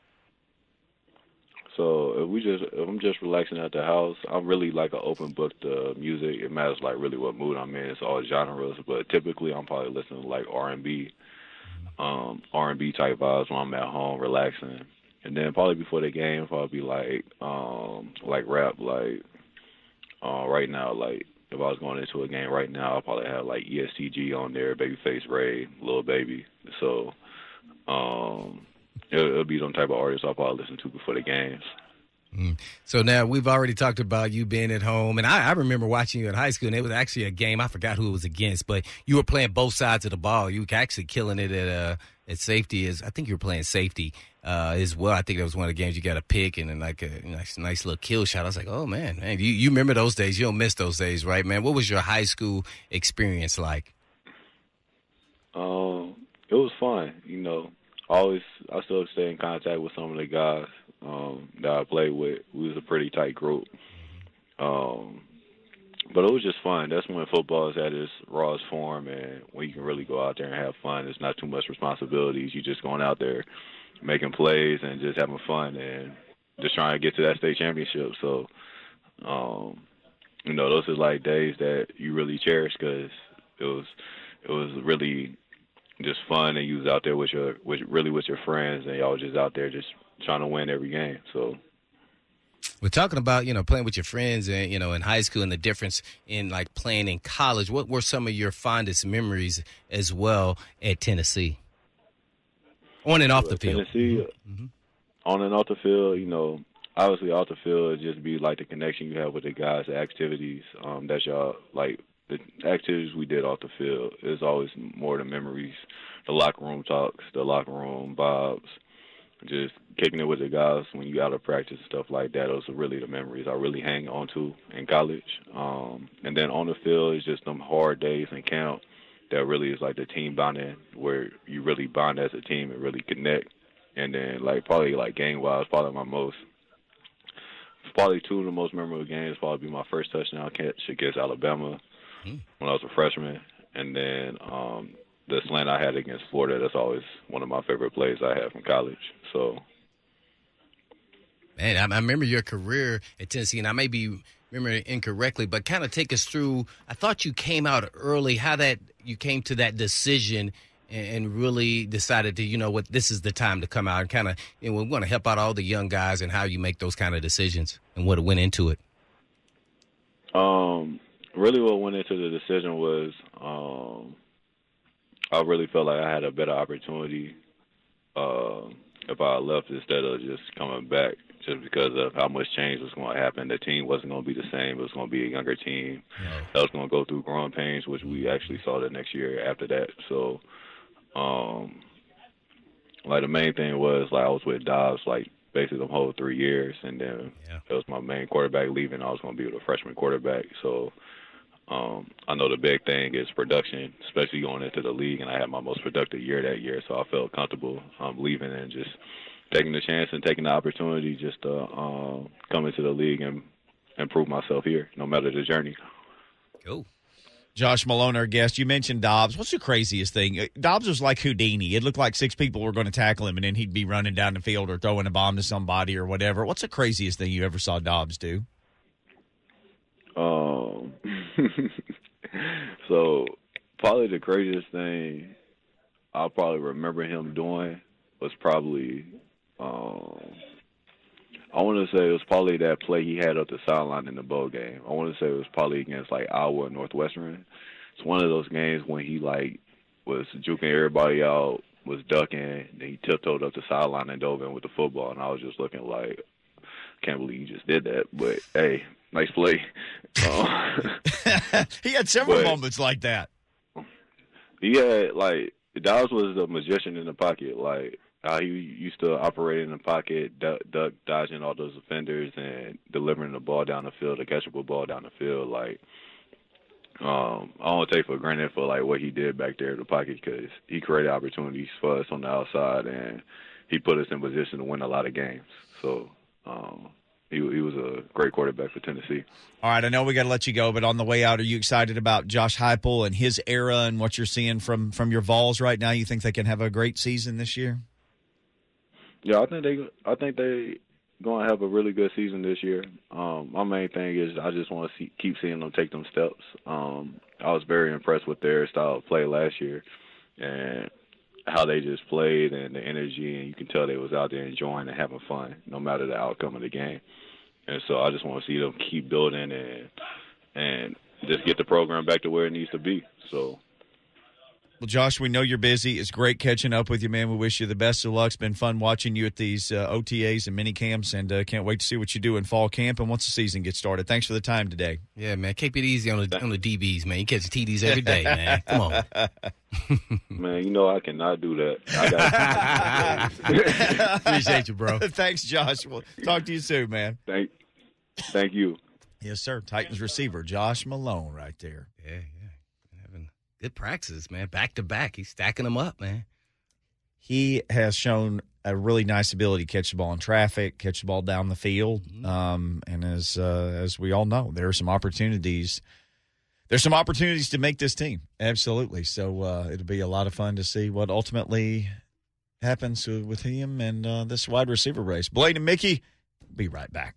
So if I'm just relaxing at the house, I'm really like an open book to music. It matters really what mood I'm in. It's all genres, but typically I'm probably listening to R&B type vibes when I'm at home relaxing. And then probably before the game, probably rap. Right now, if I was going into a game right now, I'll probably have ESTG on there, Babyface Ray, Lil Baby. So it'll be some type of artist I'll probably listen to before the games. So now we've already talked about you being at home, and I remember watching you in high school, and it was actually a game. I forgot who it was against, but you were playing both sides of the ball. You were actually killing it at safety. I think you were playing safety as well. I think that was one of the games you got a pick and then a nice little kill shot. I was like, oh, man, you remember those days. You don't miss those days, right, man? What was your high school experience like? It was fun, I I still stay in contact with some of the guys that I played with. We was a pretty tight group. But it was just fun. That's when football is at its rawest form, and when you can really go out there and have fun. It's not too much responsibilities. You're just going out there, making plays, and just having fun, and just trying to get to that state championship. So, those are like days that you really cherish because it was really just fun, and you was out there with your friends, and y'all was just out there just trying to win every game. So. We're talking about, playing with your friends and, in high school and the difference in, like, playing in college. What were some of your fondest memories as well at Tennessee? On and off the field. Tennessee, on and off the field, obviously off the field, it'd just be like the connection you have with the guys, the activities that y'all, like, the activities we did off the field is always more the memories, the locker room talks, the locker room vibes. Just kicking it with the guys when you out of practice and stuff like that. Those are really the memories I really hang on to in college. And then on the field, it's just them hard days in camp that really is like the team bonding where you really bond as a team and really connect. And then probably game-wise, probably two of the most memorable games probably be my first touchdown catch against Alabama when I was a freshman. And then the slant I had against Florida, that's always one of my favorite plays I had from college. So, man, I remember your career at Tennessee, and I may be remembering it incorrectly, but kind of take us through. I thought you came out early, how that you came to that decision and really decided to, this is the time to come out and kind of, we want to help out all the young guys and how you make those kind of decisions and what went into it. Really what went into the decision was I really felt like I had a better opportunity if I left instead of just coming back, just because of how much change was going to happen. The team wasn't going to be the same. It was going to be a younger team that was going to go through growing pains, which we actually saw the next year after that. So, the main thing was, I was with Dobbs, basically the whole 3 years, and then it was my main quarterback leaving. I was going to be with a freshman quarterback. So, I know the big thing is production, especially going into the league, and I had my most productive year that year, so I felt comfortable leaving and just taking the chance and taking the opportunity just to come into the league and improve myself here, no matter the journey. Cool. Josh Malone, our guest. You mentioned Dobbs. What's the craziest thing? Dobbs was like Houdini. It looked like 6 people were going to tackle him, and then he'd be running down the field or throwing a bomb to somebody or whatever. What's the craziest thing you ever saw Dobbs do? So probably the craziest thing I'll probably remember him doing was probably I want to say it was probably that play he had up the sideline in the bowl game. I want to say it was probably against Iowa and Northwestern. It's one of those games when he was juking everybody out, was ducking, and he tiptoed up the sideline and dove in with the football, and I was just looking like, can't believe you just did that, but hey, nice play. He had several moments like that. He had Dobbs was a magician in the pocket. How he used to operate in the pocket, dodging all those offenders and delivering the ball down the field, a catchable ball down the field. I don't take for granted for what he did back there in the pocket, because he created opportunities for us on the outside, and he put us in position to win a lot of games. So. He was a great quarterback for Tennessee. All right, I know we got to let you go, but on the way out, are you excited about Josh Heupel and his era and what you're seeing from your Vols right now? You think they can have a great season this year? Yeah, I think they going to have a really good season this year. My main thing is I just want to keep seeing them take them steps. I was very impressed with their style of play last year and how they just played and the energy, and you can tell they was out there enjoying and having fun no matter the outcome of the game. And so I just want to see them keep building and just get the program back to where it needs to be. So. Well, Josh, we know you're busy. It's great catching up with you, man. We wish you the best of luck. It's been fun watching you at these OTAs and mini camps, and can't wait to see what you do in fall camp and once the season gets started. Thanks for the time today. Yeah, man. Keep it easy on the DBs, man. You catch TDs every day, man. Come on. Man, I cannot do that. Appreciate you, bro. Thanks, Josh. We'll talk to you soon, man. Thank you. Yes, sir. Titans receiver Josh Malone right there. Yeah. Having good practices, man. Back to back. He's stacking them up, man. he has shown a really nice ability to catch the ball in traffic, catch the ball down the field. And as we all know, there are some opportunities. There's some opportunities to make this team. Absolutely. So it'll be a lot of fun to see what ultimately happens with him and this wide receiver race. Blaine and Mickey, be right back.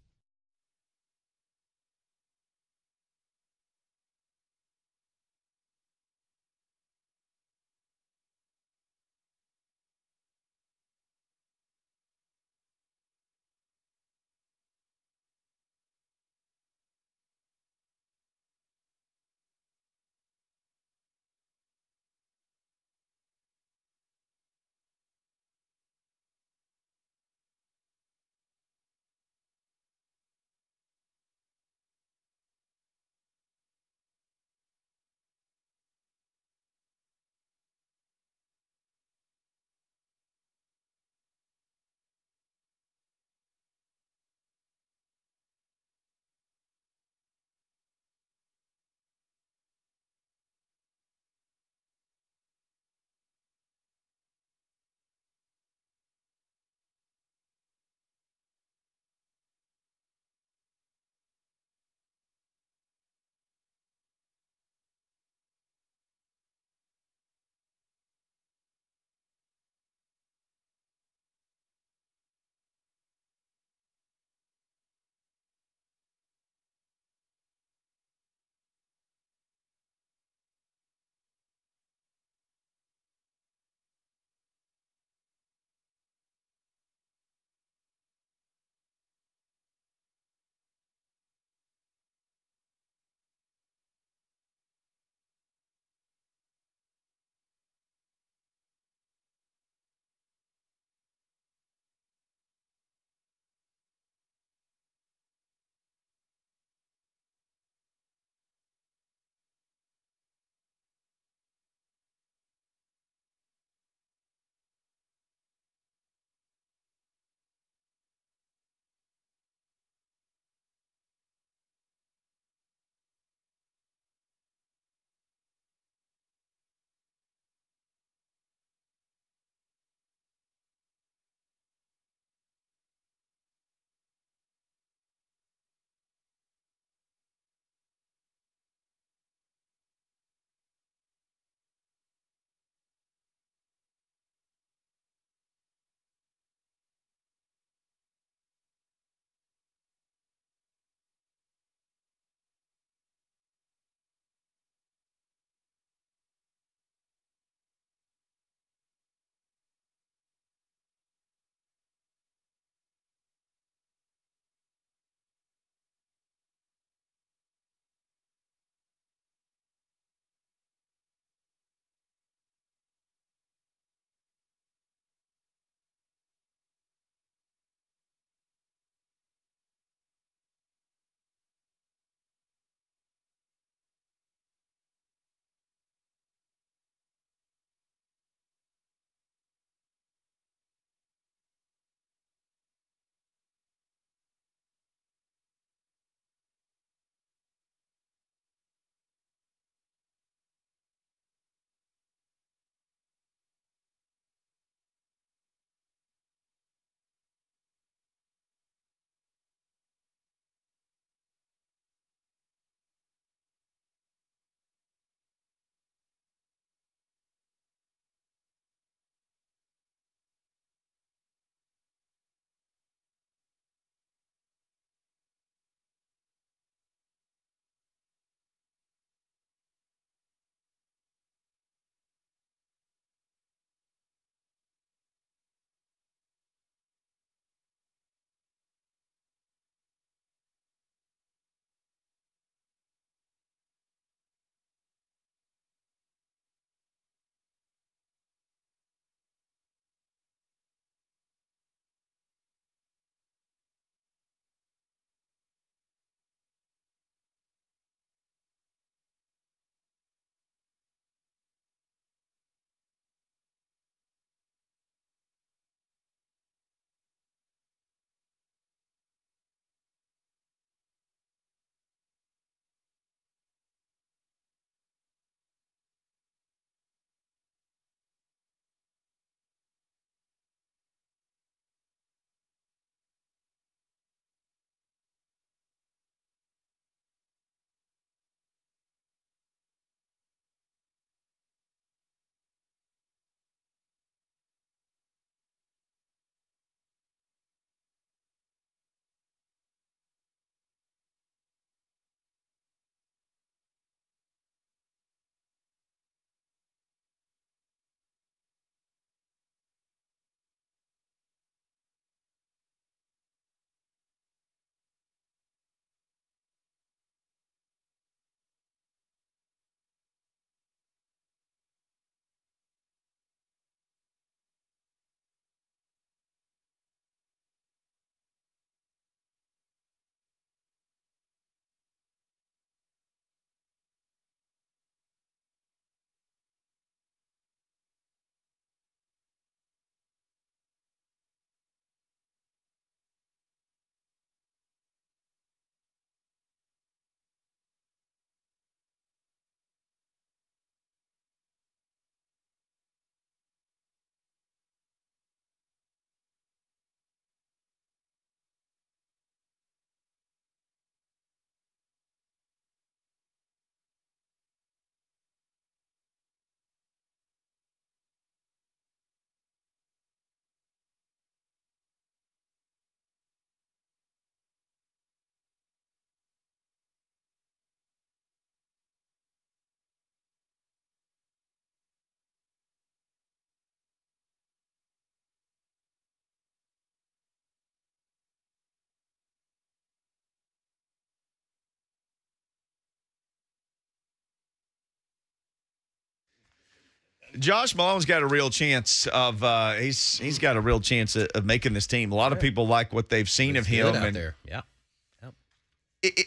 Josh Malone's got a real chance of he's got a real chance of making this team. A lot of people like what they've seen of him. Out there. Yeah.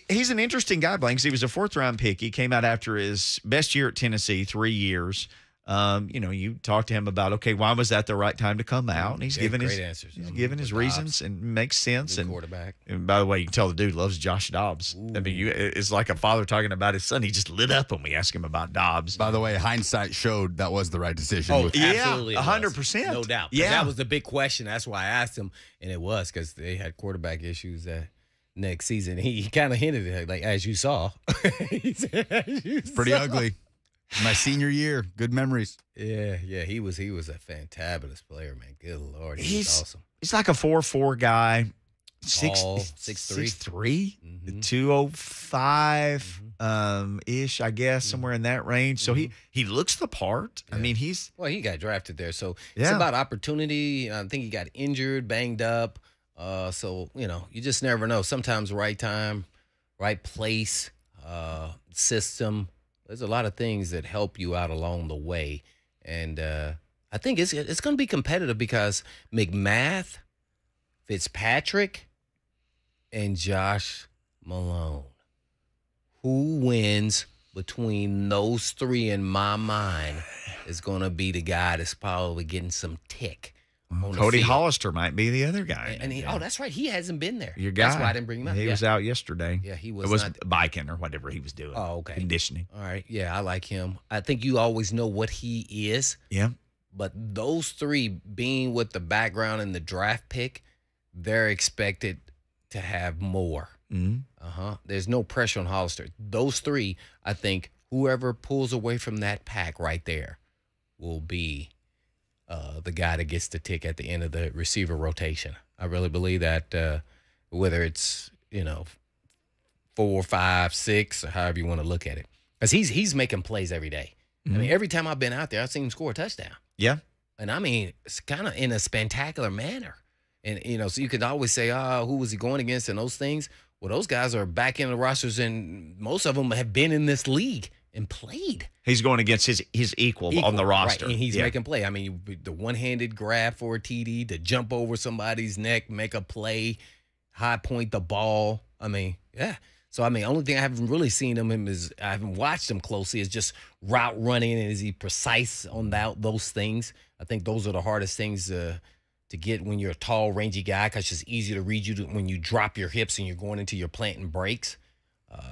He's an interesting guy, Blaine, because he was a 4th-round pick. He came out after his best year at Tennessee, 3 years. You talk to him about, okay, why was that the right time to come out? And he's given his answers. He's given his reasons and makes sense. Good And quarterback. And by the way, you can tell the dude loves Josh Dobbs. Ooh. I mean, it's like a father talking about his son. He just lit up when we asked him about Dobbs. By the way, hindsight showed that was the right decision. Oh, yeah, absolutely, 100%. no doubt. Yeah, that was the big question. That's why I asked him, and it was because they had quarterback issues next season. He kind of hinted at it, like as you saw. He said, as you Pretty saw. ugly. My senior year, good memories. Yeah, he was a fantabulous player, man. Good Lord, he was awesome. He's like a 4'4" guy. Tall, 6'3". 6'3", 205 ish, I guess, somewhere in that range. So he looks the part. Yeah. I mean, he got drafted there, so it's about opportunity. I think he got injured, banged up. So you just never know. Sometimes right time, right place, system. There's a lot of things that help you out along the way, and I think it's going to be competitive because McMath, Fitzpatrick, and Josh Malone. Who wins between those 3 in my mind is going to be the guy that's probably getting some tick. Cody Hollister might be the other guy. And that's right. He hasn't been there. Your guy. That's why I didn't bring him up. He was out yesterday. Yeah, he was. It was not biking or whatever he was doing. Oh, okay. Conditioning. All right. Yeah, I like him. I think you always know what he is. Yeah. But those 3 being with the background and the draft pick, they're expected to have more. Mm-hmm. There's no pressure on Hollister. Those 3, I think, whoever pulls away from that pack right there will be the guy that gets the tick at the end of the receiver rotation. I really believe that whether it's 4, 5, 6, or however you want to look at it, because he's making plays every day. I mean, every time I've been out there, I've seen him score a touchdown. Yeah. And I mean, it's kind of in a spectacular manner. And, so you could always say, who was he going against and those things. Well, those guys are back in the rosters, and most of them have been in this league and played. He's going against his equal on the roster. Right, and he's making play. I mean, the one-handed grab for a TD, to jump over somebody's neck, make a play, high point the ball. I mean, yeah. So, I mean, only thing I haven't really seen him is I haven't watched him closely is just route running, and is he precise on those things? I think those are the hardest things to get when you're a tall, rangy guy, because it's just easy to read you when you drop your hips and you're going into your planting breaks.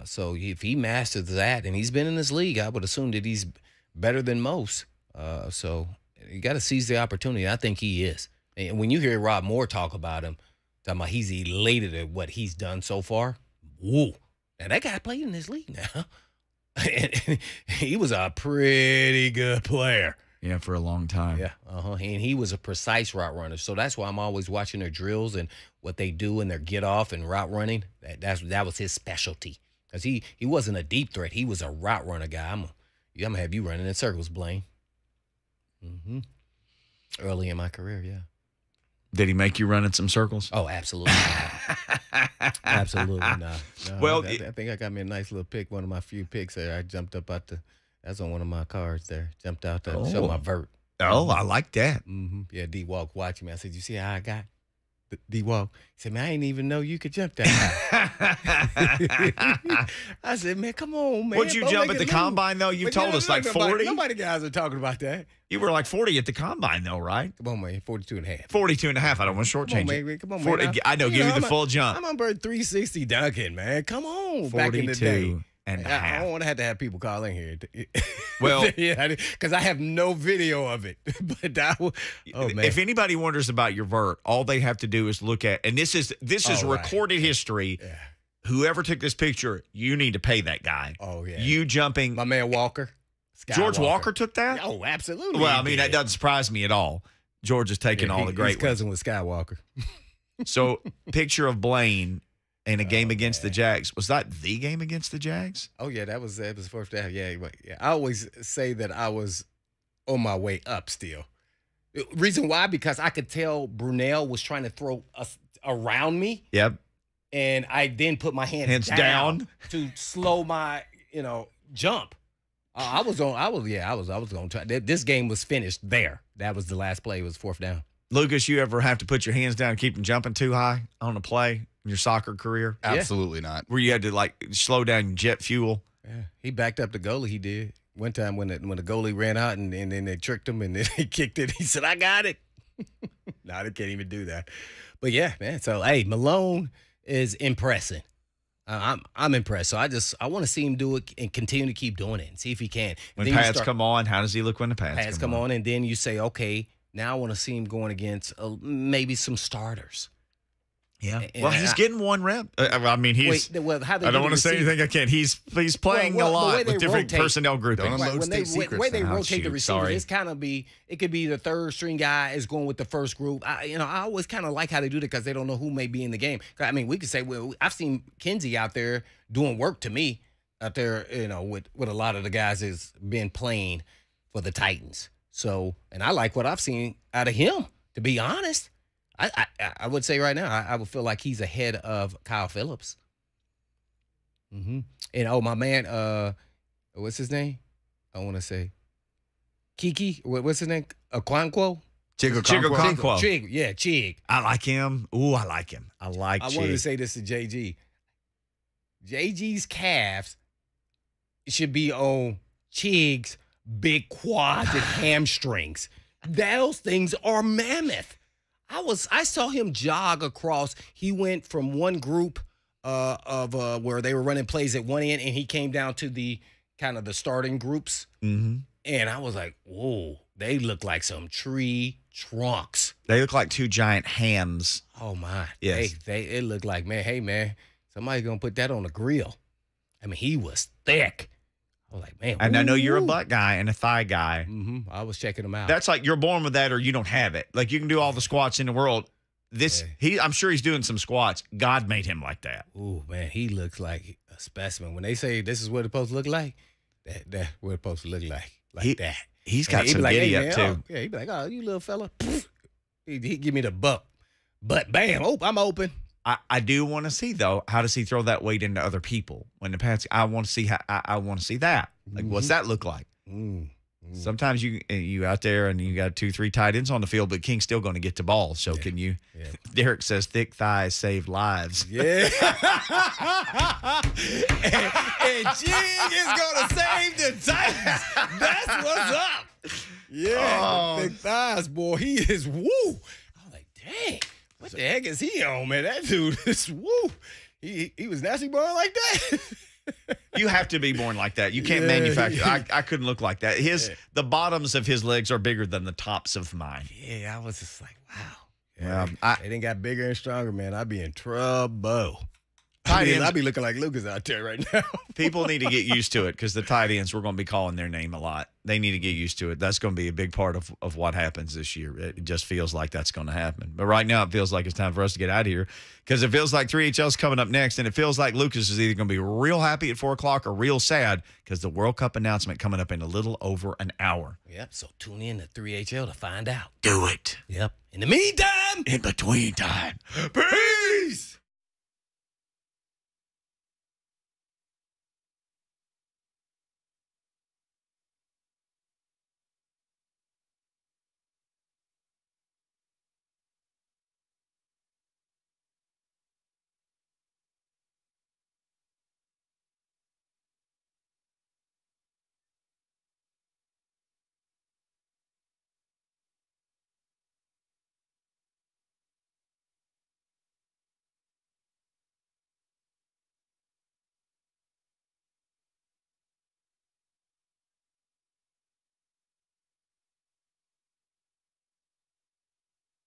So if he masters that, and he's been in this league, I would assume that he's better than most. So you got to seize the opportunity. I think he is. And when you hear Rob Moore talk about him, talking about he's elated at what he's done so far, whoa. And that guy played in this league now. And he was a pretty good player. Yeah, for a long time. Yeah, and he was a precise route runner. So that's why I'm always watching their drills and what they do and their get off and route running. That was his specialty. Because he wasn't a deep threat. He was a route runner guy. I'm going to have you running in circles, Blaine. Early in my career, yeah. Did he make you run in some circles? Oh, absolutely not. Absolutely not. No, Well, I think I got me a nice little pick, one of my few picks there. I jumped up out that's on one of my cards there. Jumped out to show my vert. Oh, I like that. Yeah, D-Walk watching me. I said, you see how I got D-Walk? He said, man, I didn't even know you could jump that high. I said, man, come on, man. Would you jump at the combine, though? You told us like 40. Nobody guys are talking about that. You were like 40 at the combine, though, right? Come on, man, 42 and a half. 42 and a half. I don't want to shortchange it. Come on, 40, man. I know, give you the full jump. I'm on bird 360 dunking, man. Come on. 42 back in the day. And a I half. don't want to have people call in here. Well, yeah, because I have no video of it. But oh man, if anybody wonders about your vert, all they have to do is look at, and this is recorded history. Yeah. Whoever took this picture, you need to pay that guy. Oh yeah, you jumping. My man Walker. George Walker took that. Oh, absolutely. Well, I mean that doesn't surprise me at all. George is taking all the great his cousin was Skywalker. So, picture of Blaine. In a game against the Jags. Was that the game against the Jags? Oh, yeah, that was the first half. Yeah. I always say that I was on my way up still. Reason why? Because I could tell Brunell was trying to throw us around me. Yep. And I then put my hands down to slow my, jump. I was going to try. This game was finished there. That was the last play. It was 4th down. Lucas, you ever have to put your hands down and keep them jumping too high on a play in your soccer career? Absolutely not. Where you had to like slow down jet fuel? Yeah, he backed up the goalie. He did one time when the goalie ran out and then they tricked him and then they kicked it. He said, "I got it." Nah, they can't even do that. But yeah, man. So hey, Malone is impressing. I'm impressed. So I want to see him do it and continue to keep doing it and see if he can. When pads come on, how does he look when the pads come on? And then you say, okay, now I want to see him going against maybe some starters. Yeah. Well, he's getting one rep. I mean, he's. Wait, I don't want to say anything. I can't. He's playing a lot with different personnel groupings. Don't unload state secrets. The way they rotate the receivers, sorry. it's kind of it could be the third string guy is going with the first group. I always kind of like how they do that because they don't know who may be in the game. I mean, we could say, well, I've seen Kinsey out there doing work to me out there, with a lot of the guys that's been playing for the Titans. So, and I like what I've seen out of him, to be honest. I would say right now, I would feel like he's ahead of Kyle Phillips. Mm-hmm. And, my man, what's his name? I want to say Kiki. What's his name? Okonkwo? Okonkwo. Chig. Yeah, Chig. I like him. Ooh, I like him. I wanted to say this to JG. JG's calves should be on Chig's big quads and hamstrings. Those things are mammoth. I saw him jog across. He went from one group of where they were running plays at one end, and he came down to the kind of the starting groups. Mm-hmm. And I was like, whoa, they look like some tree trunks. They look like two giant hams. Oh my! Yes, it looked like, man. Hey man, somebody's gonna put that on the grill. I mean, he was thick. I was like, man. And I know you're a butt guy and a thigh guy. Mm-hmm. I was checking him out. That's like you're born with that or you don't have it. Like you can do all the squats in the world. I'm sure he's doing some squats. God made him like that. Ooh, man, he looks like a specimen. When they say this is what it's supposed to look like, that's what it's supposed to look like that. He's got some giddy up too. Yeah, he'd be like, oh, you little fella. He'd give me the buck. But bam, I'm open. I do want to see though, how does he throw that weight into other people when the pass? I want to see I want to see that. Like, what's that look like? Sometimes you out there and you got 2-3 tight ends on the field, but King's still going to get the ball. So can you? Yeah. Derek says thick thighs save lives. Yeah. and Jing is going to save the Titans. That's what's up. Yeah, thick thighs, boy. He is woo. I'm like, dang. What the heck is he on, man? That dude is woo. He was naturally born like that. You have to be born like that. You can't manufacture. I couldn't look like that. The bottoms of his legs are bigger than the tops of mine. Yeah, I was just like, wow. Yeah, they didn't got bigger and stronger, man. I'd be in trouble. Tight ends, I'd be looking like Lucas out there right now. People need to get used to it because the tight ends, we're going to be calling their name a lot. They need to get used to it. That's going to be a big part of what happens this year. It just feels like that's going to happen. But right now, it feels like it's time for us to get out of here because it feels like 3HL's coming up next, and it feels like Lucas is either going to be real happy at 4 o'clock or real sad because the World Cup announcement coming up in a little over an hour. Yep, so tune in to 3HL to find out. Do it. Yep. In the meantime. In between time. Peace.